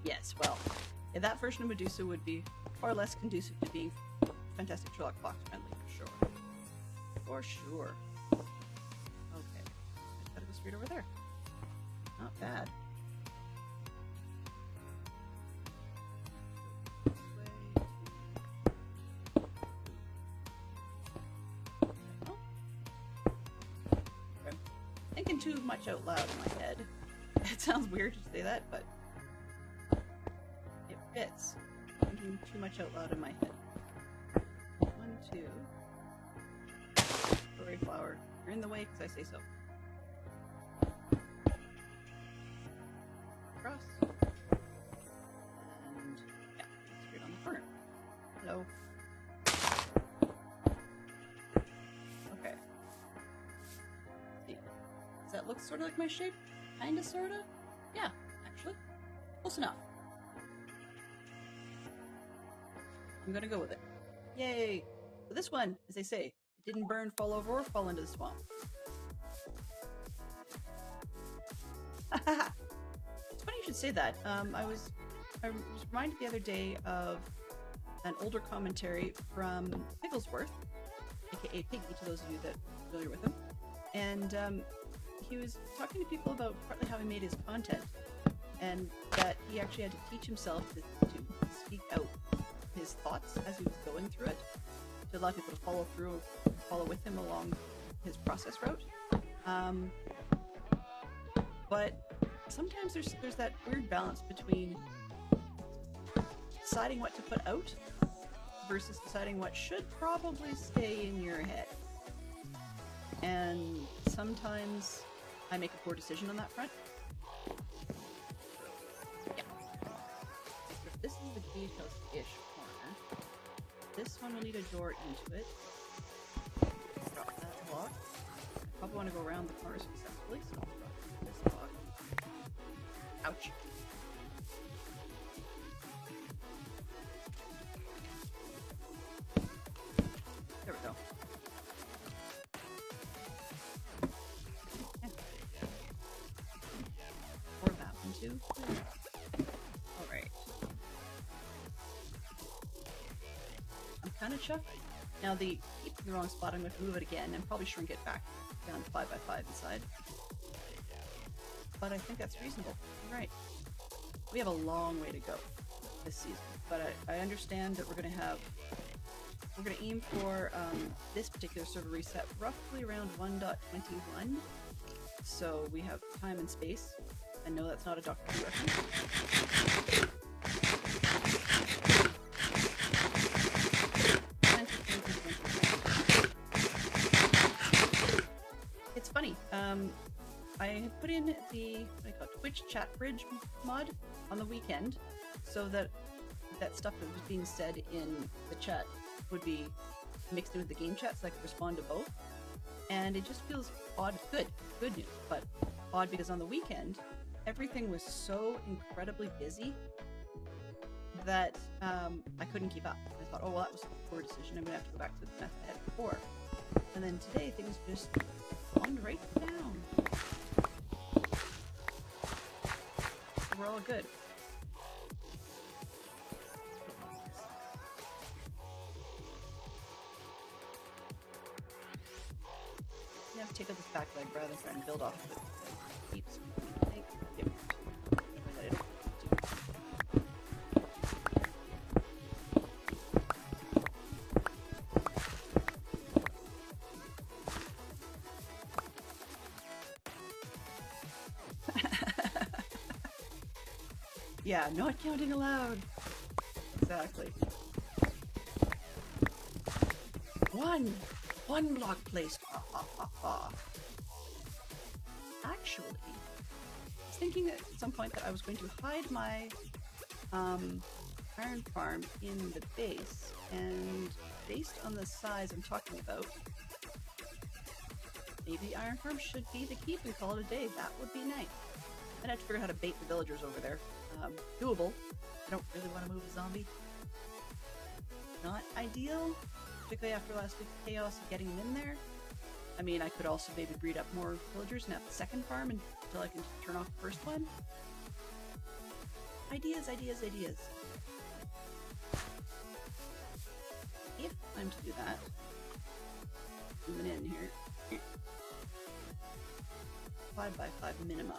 Yes, well, yeah, that version of Medusa would be far less conducive to being Fantastic Sherlock Fox friendly, for sure. For sure. Okay. I gotta go straight over there. Not bad. This way. Oh. Okay. Thinking too much out loud in my head. It sounds weird to say that, but it fits. Thinking too much out loud in my head. 1, 2. Glory flower. You're in the way because I say so. Cross. And yeah, straight on the corner. Hello. Okay. See. Does that look sort of like my shape? Kinda, sorta? Yeah, actually. Close enough. I'm gonna go with it. Yay! So this one, as they say, it didn't burn, fall over, or fall into the swamp. It's funny you should say that. I was reminded the other day of an older commentary from Pigglesworth, aka Piggy to those of you that are familiar with him. And he was talking to people about partly how he made his content, and that he actually had to teach himself to speak out his thoughts as he was going through it, to allow people to follow with him along his process route. But sometimes there's that weird balance between deciding what to put out versus deciding what should probably stay in your head. And sometimes I make a poor decision on that front. Yeah. This is the gatehouse-ish corner. This one will need a door into it. Drop that block. I probably want to go around the corner successfully, so I'll drop this block. Ouch. There we go. Or that one too. Alright. wanted, Chuck. Now the keep in the wrong spot, I'm going to move it again and probably shrink it back down to 5x5 inside. But I think that's reasonable. You're right. We have a long way to go this season, but I understand that we're going to aim for this particular server reset roughly around 1.21. So we have time and space. I know that's not a Doctor Who reference. It's funny. I put in the what do you call it, Twitch chat bridge mod on the weekend, so that stuff that was being said in the chat would be mixed in with the game chat, so I could respond to both. And it just feels odd. Good news, but odd because on the weekend everything was so incredibly busy that I couldn't keep up. I thought, oh well, that was a poor decision. I'm gonna have to go back to the method I had before. And then today things just calmed right down. We're all good. You have to take out this back leg rather than try and build off of it. Keeps yeah, not counting aloud. Exactly. One block placed. Actually, I was thinking at some point that I was going to hide my iron farm in the base, and based on the size I'm talking about, maybe the iron farm should be the keep and call it a day. That would be nice. I'd have to figure out how to bait the villagers over there. Doable. I don't really want to move a zombie. Not ideal, particularly after last week's chaos of getting them in there. I mean, I could also maybe breed up more villagers and have the second farm until I can turn off the first one. Ideas. If I'm to do that, zooming in here. 5x5 minimum.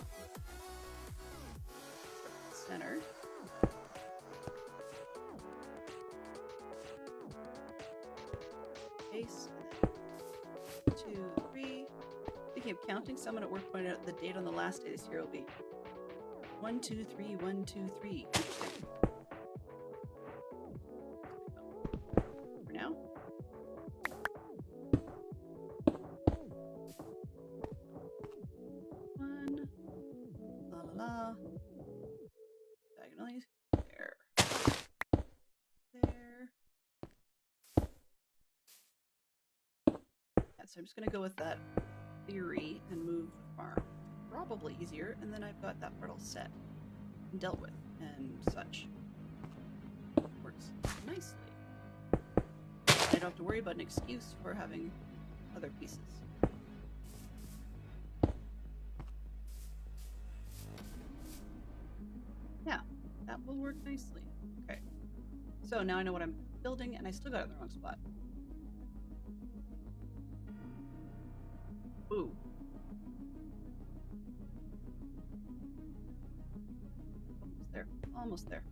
Center. Base. 2, 3. Speaking of counting, someone at work pointed out the date on the last day this year will be 1, 2, 3, 1, 2, 3. For now. One. La la la. Diagonally. There. There. Yeah, so I'm just going to go with that theory and move the farm. Probably easier, and then I've got that part all set and dealt with and such. Works nicely. I don't have to worry about an excuse for having other pieces. Yeah, that will work nicely. Okay. So now I know what I'm building, and I still got it in the wrong spot. Ooh. Almost there.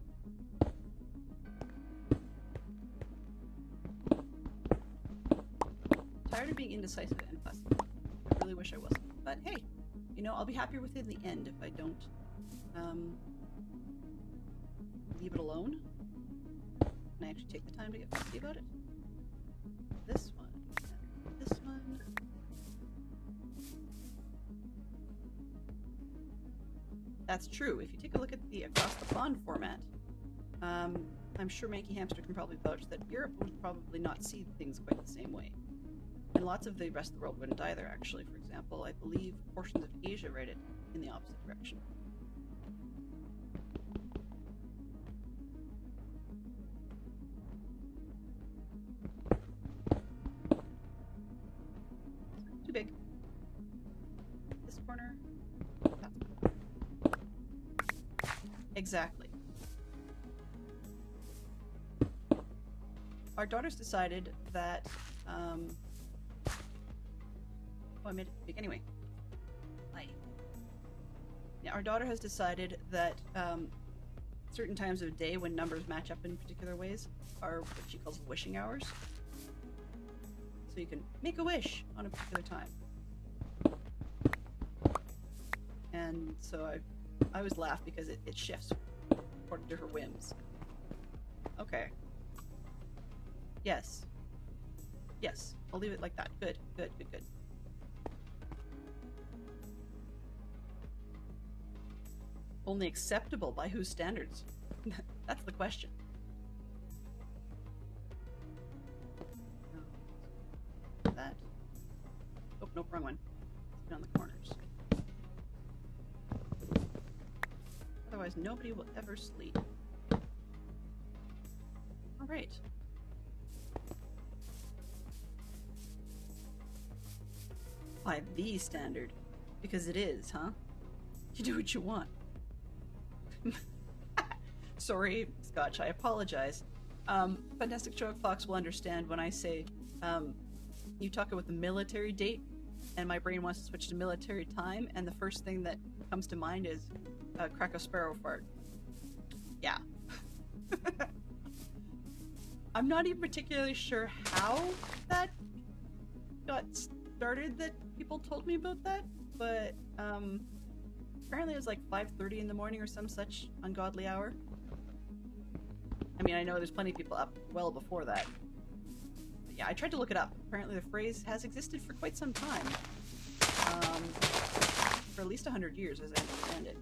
Tired of being indecisive and fussy. I really wish I wasn't. But hey, you know, I'll be happier with it in the end if I don't leave it alone. And I actually take the time to get fussy about it. This one. This one. That's true. If you take a look at the across the pond format, I'm sure Manky Hamster can probably vouch that Europe would probably not see things quite the same way. And lots of the rest of the world wouldn't either, actually. For example, I believe portions of Asia read it in the opposite direction. Too big. This corner. Exactly. our daughter's decided that, oh, I made it big anyway. Yeah, our daughter has decided that certain times of day when numbers match up in particular ways are what she calls wishing hours. So you can make a wish on a particular time. And so I always laugh because it shifts according to her whims. Okay. Yes. Yes. I'll leave it like that. Good. Good. Good. Good. Only acceptable by whose standards? That's the question. That. Oh, nope, wrong one. It's on the corners. Otherwise, nobody will ever sleep. All right. By the standard. Because it is, huh? You do what you want. Sorry, Scotch, I apologize. Fantastic Choic Fox will understand when I say, you talk about the military date, and my brain wants to switch to military time, and the first thing that comes to mind is crack a sparrow fart. Yeah. I'm not even particularly sure how that got started, that people told me about that, but apparently it was like 5:30 in the morning or some such ungodly hour. I mean, I know there's plenty of people up well before that. But yeah, I tried to look it up. Apparently the phrase has existed for quite some time. For at least 100 years, as I understand it.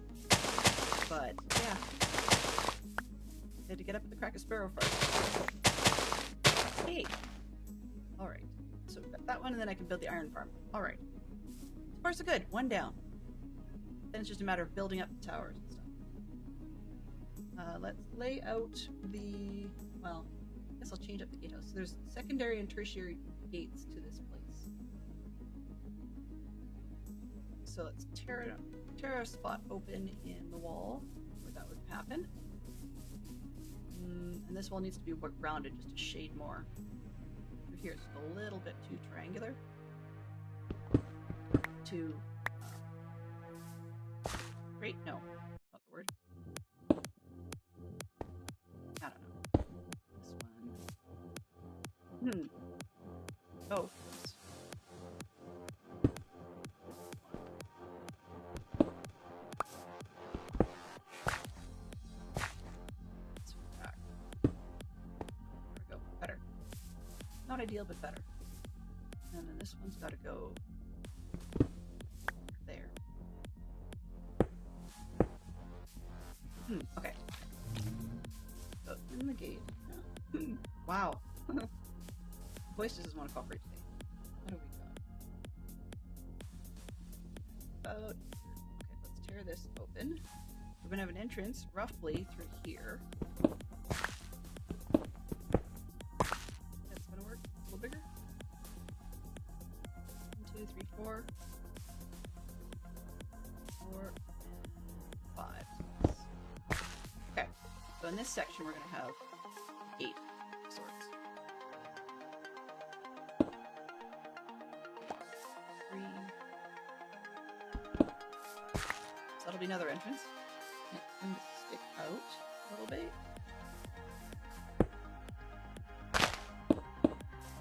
But, yeah. Had to get up at the crack a sparrow first. Hey! Alright. So we've got that one, and then I can build the iron farm. Alright. So far so good. One down. Then it's just a matter of building up the towers and stuff. Let's lay out the... well, I guess I'll change up the gatehouse. So there's secondary and tertiary gates to this place. So let's tear a spot open in the wall where that would happen. And this wall needs to be rounded just a shade more. Over here it's a little bit too triangular. Too... great? No, not the word. I don't know. This one. Oh. Oops. Let's go back. There we go. Better. Not ideal, but better. And then this one's got to go there. Okay. So, in the gate. Wow. Voice doesn't want to cooperate today. What do we got? Okay, let's tear this open. We're gonna have an entrance roughly through here. That's gonna work. A little bigger. 1, 2, 3, 4. 4 and 5. Okay, so in this section we're going to have 8 sorts. 3. So that'll be another entrance. And stick out a little bit. I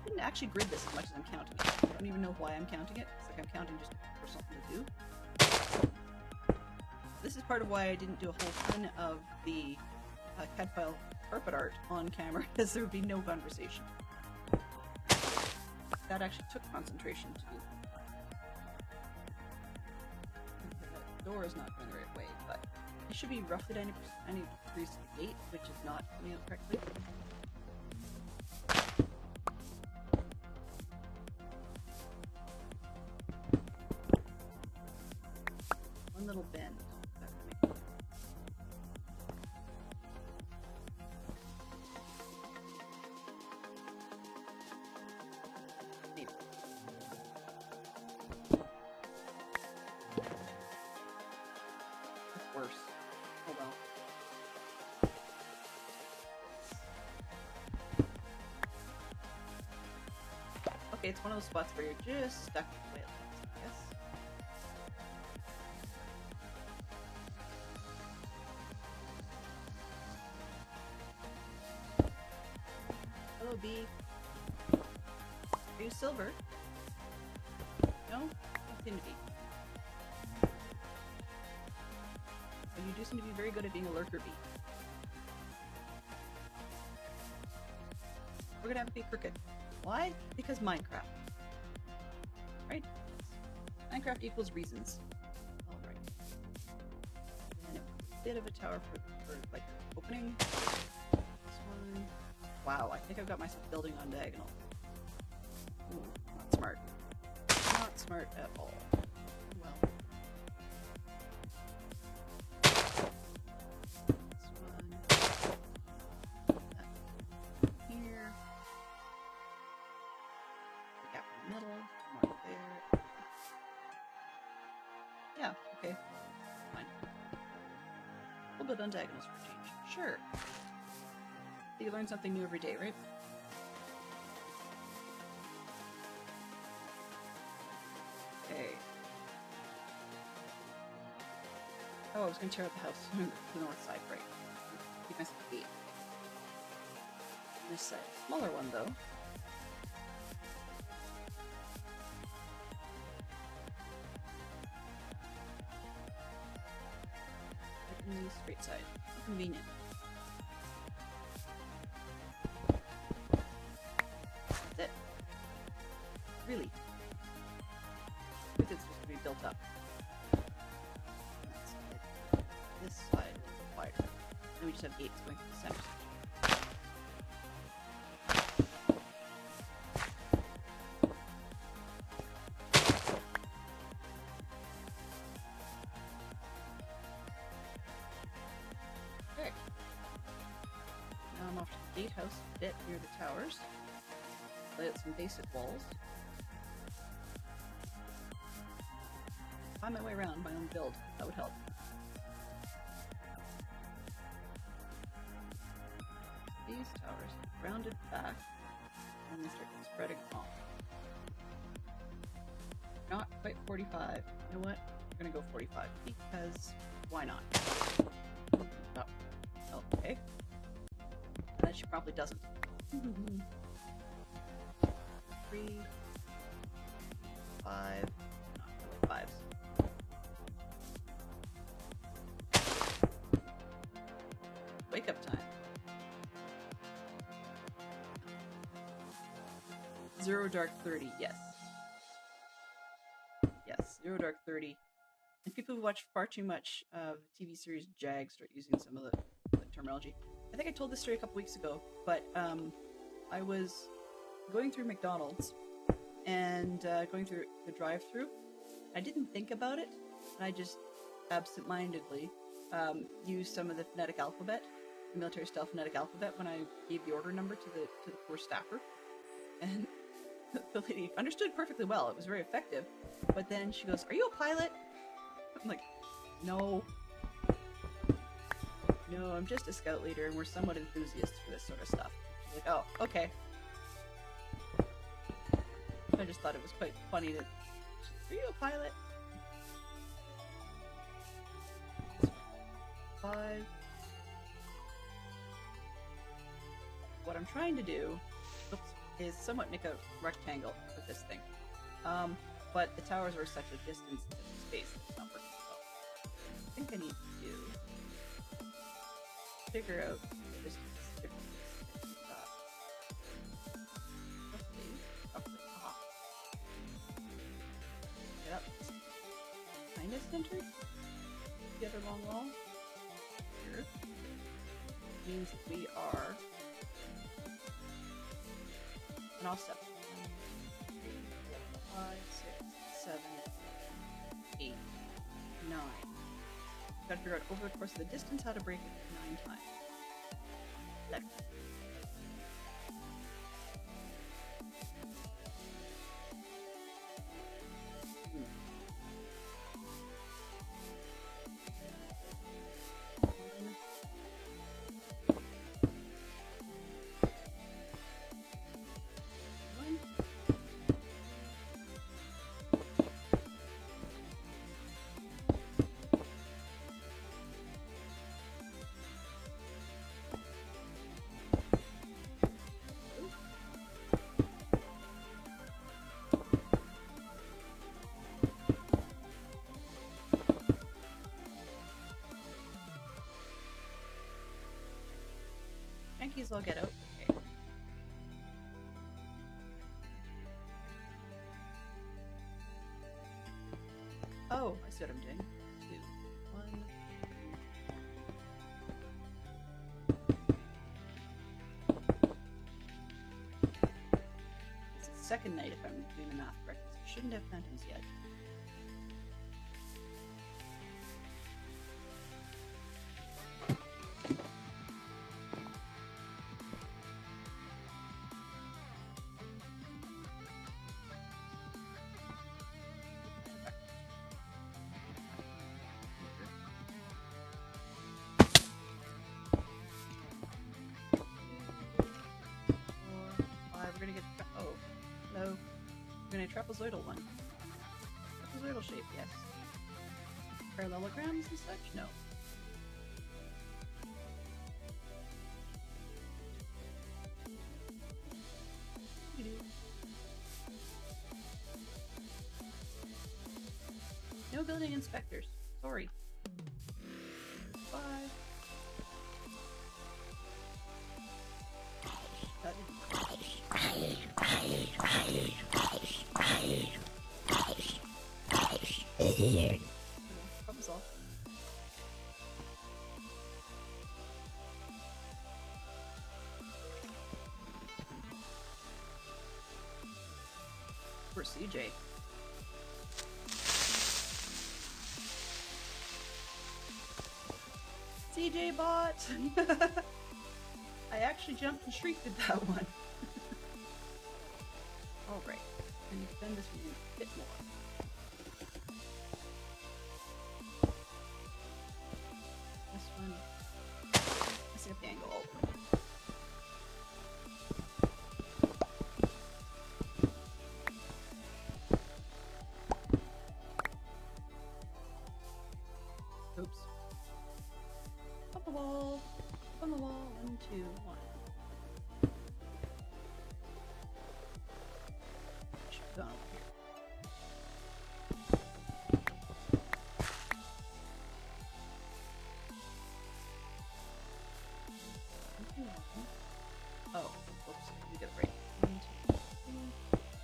didn't actually grid this as much as I'm counting it. I don't even know why I'm counting it. It's like I'm counting just for something to do. This is part of why I didn't do a whole ton of the CAD carpet art on camera, because there would be no conversation. That actually took concentration to do. The door is not going the right way, but it should be roughly 90 degrees to the gate, which is not coming out correctly. One little bend. Okay, it's one of those spots where you're just stuck the way it looks, I guess. Hello, bee. Are you silver? No? Don't seem to be. But you do seem to be very good at being a lurker bee. We're gonna have to be crooked. Why? Because Minecraft. Right? Minecraft equals reasons. Alright. And a bit of a tower for like opening. This one. Wow, I think I've got myself building on diagonal. Ooh, not smart. Not smart at all. Well. This one. That here. The gap in the middle. More there. Yeah, okay. Fine. We'll build on diagonals for a change. Sure. You learn something new every day, right? Okay. Oh, I was gonna tear out the house on the north side, right? Keep myself at 8. This side, smaller one though. Right in the straight side. How convenient. That's it. Really. Everything's supposed to be built up. That side. This side is wider. And we just have gates going through the center section. Okay. Now I'm off to the gatehouse bit near the towers. Lay out some basic walls. Find my way around my own build. That would help. These towers rounded back and they start spreading off. Not quite 45. You know what? We're gonna go 45 because why not? Oh, okay. And then she probably doesn't. 3, 5, not really 5s. Wake up time. 0 dark 30, yes. Yes, 0 dark 30. And people who watch far too much of the TV series Jag start using some of the terminology. I think I told this story a couple weeks ago, but I was going through McDonald's and going through the drive-thru. I didn't think about it, and I just absent-mindedly used some of the phonetic alphabet, the military-style phonetic alphabet, when I gave the order number to the poor staffer. And the lady understood perfectly well. It was very effective. But then she goes, "Are you a pilot?" I'm like, "No. No, I'm just a scout leader, and we're somewhat enthusiasts for this sort of stuff." She's like, "Oh, okay." I just thought it was quite funny that, "Are you a pilot?" 5. What I'm trying to do is somewhat make a rectangle with this thing. But the towers are such a distance to the space that it's not working well. I think I need to figure out the distance differences. Roughly. Get up. Kind of centered. The other long wall. Here. Means that we are an offset. 1, 2, 3, 4, 5, 6, 7, 8, 9. Gotta figure out over the course of the distance how to break it 9 times. There. These all get out. Okay. Oh, I see what I'm doing. 2, 1. It's the second night if I'm doing the math correctly. So I shouldn't have phantoms yet. We're gonna get no. We're gonna trapezoidal one. Trapezoidal shape, yes. Parallelograms and such? No. No building inspectors. Sorry. Bye. That didn't work. Problem solved. Poor CJ. CJ bot! I actually jumped and shrieked at that one. Alright, I need to bend this one a bit more. This one. Messing up the angle. Oops. Up the wall. On the wall. 1, 2, 1. Should have gone over here. Oh, oops. We got a break. 1, 2, 3.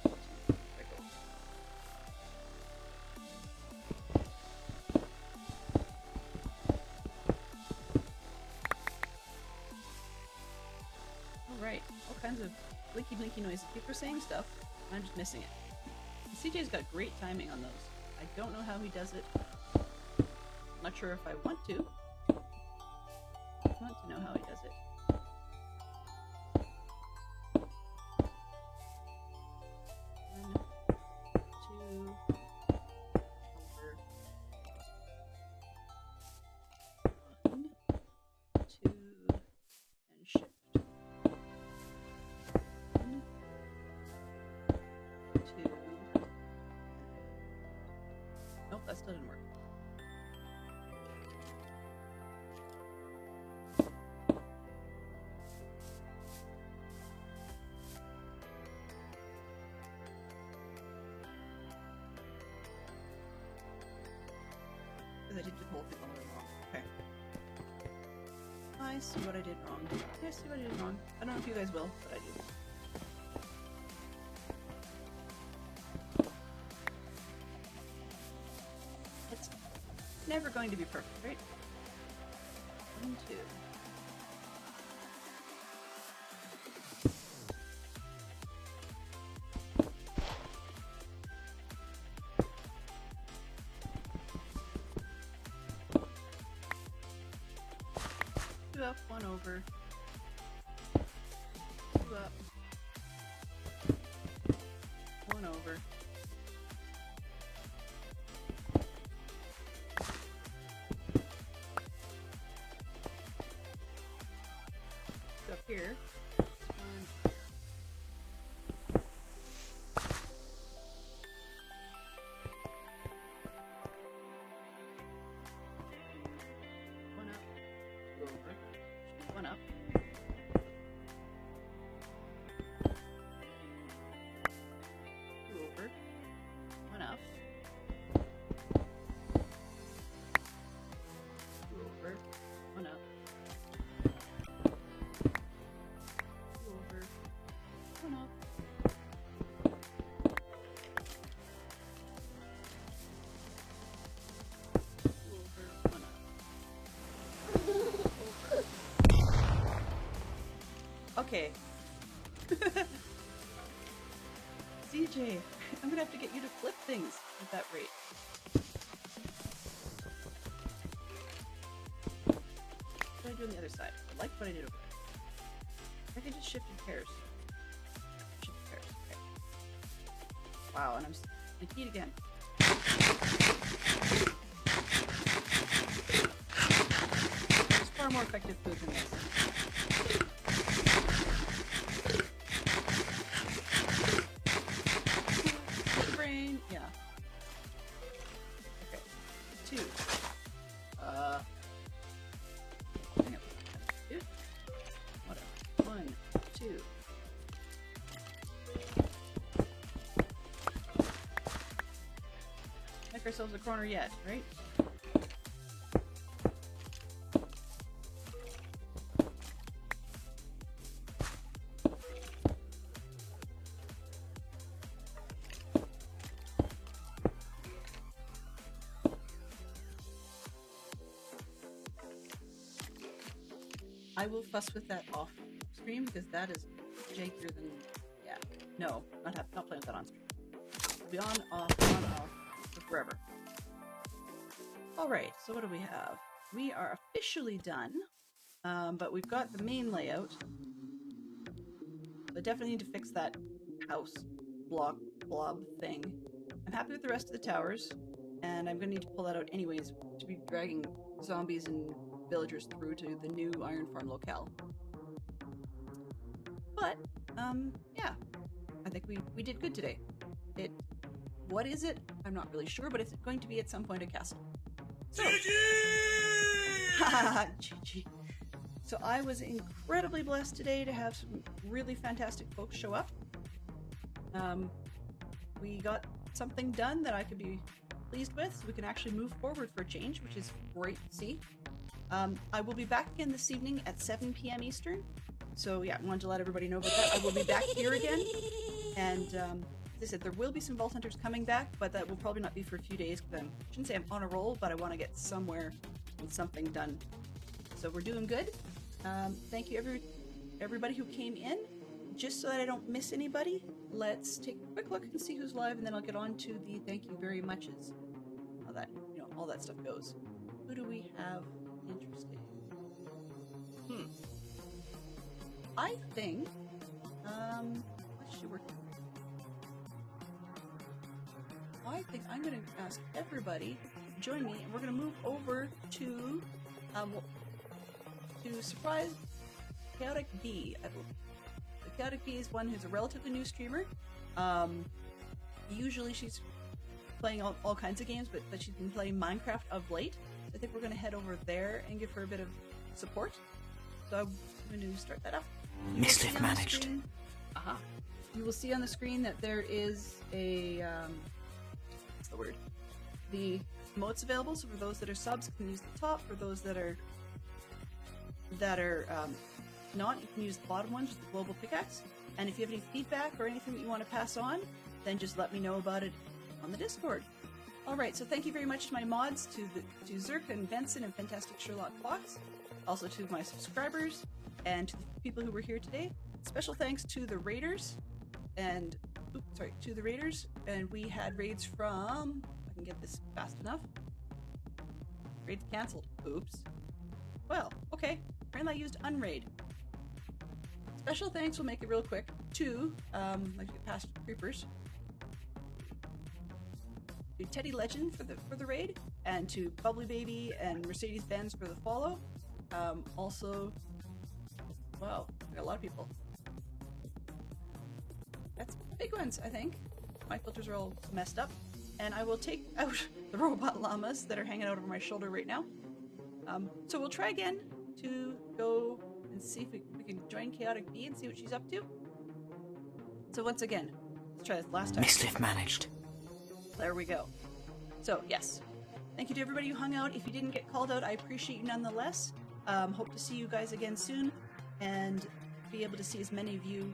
1, 2, 3. There we go. Alright, all kinds of blinky blinky noises. People are saying stuff, and I'm just missing it. CJ's got great timing on those. I don't know how he does it. I'm not sure if I want to. I want to know how he does it. One, 2, over. 1, 2, and shift. 1, 2. Nope, that still didn't work. Because I did the whole thing all the way wrong. Okay. I see what I did wrong. I see what I did wrong. I don't know if you guys will, but I do. It's never going to be perfect, right? 1, 2. Two up, 1 over. 2 up. 1 over. Two up here. 1. 1 up. 2 over. 1 up. Okay. CJ, I'm gonna have to get you to flip things at that rate. What do I do on the other side? I like what I did over there. I can just shift in pairs. Shift in pairs. Okay. Wow, and I'm keyed again. There's far more effective food than this. Brain, yeah. Okay. 2. Hang on. 2. Whatever. 1, 2. Make ourselves a corner yet, right? I will fuss with that off stream because that is jankier than, yeah. No, not playing with that on stream. It'll be on, off, for forever. Alright, so what do we have? We are officially done, but we've got the main layout. I definitely need to fix that house blob thing. I'm happy with the rest of the towers, and I'm going to need to pull that out anyways to be dragging zombies and villagers through to the new Iron Farm locale. But, yeah. I think we did good today. What is it? I'm not really sure, but it's going to be at some point a castle. So, GG! So I was incredibly blessed today to have some really fantastic folks show up. We got something done that I could be pleased with, so we can actually move forward for a change, which is great to see. I will be back again this evening at 7 p.m. Eastern. So yeah, I wanted to let everybody know about that. I will be back here again. And as I said, there will be some Vault Hunters coming back, but that will probably not be for a few days because I shouldn't say I'm on a roll, but I want to get somewhere and something done. So we're doing good. Thank you everybody who came in. Just so that I don't miss anybody, let's take a quick look and see who's live, and then I'll get on to the thank you very muches. How that, all that stuff goes. Who do we have interesting? I think, what should we? I think I'm going to ask everybody to join me, and we're going to move over to surprise Chaotic Bee, I believe. The Chaotic Bee is one who's a relatively new streamer. Usually she's playing all kinds of games, but she's been playing Minecraft of late. I think we're going to head over there and give her a bit of support. So I'm going to start that up. Mischief managed. You will see on the screen that there is a what's the word? The emotes available. So for those that are subs, you can use the top. For those that are not, you can use the bottom one, just the global pickaxe. And if you have any feedback or anything that you want to pass on, then just let me know about it on the Discord. Alright, so thank you very much to my mods, to Zerk and Benson and Fantastic Sherlock Fox, also to my subscribers, and to the people who were here today. Special thanks to the raiders, and we had raids from, if I can get this fast enough, raids cancelled. Oops. Well, okay, apparently I used Unraid. Special thanks, we'll make it real quick, to, like get past creepers, to Teddy Legend for the raid, and to Bubbly Baby and Mercedes Benz for the follow. Also, wow, we got a lot of people. That's big ones, I think. My filters are all messed up, and I will take out the robot llamas that are hanging out over my shoulder right now. So we'll try again to go and see if we can join Chaotic Bee and see what she's up to. So once again, let's try this last time. Mischief managed. There we go. So, yes. Thank you to everybody who hung out. If you didn't get called out, I appreciate you nonetheless. Hope to see you guys again soon, and be able to see as many of you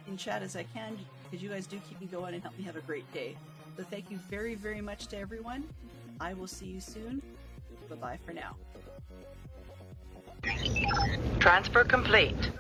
in chat as I can, because you guys do keep me going and help me have a great day. So thank you very, very much to everyone. I will see you soon. Bye-bye for now. Transfer complete.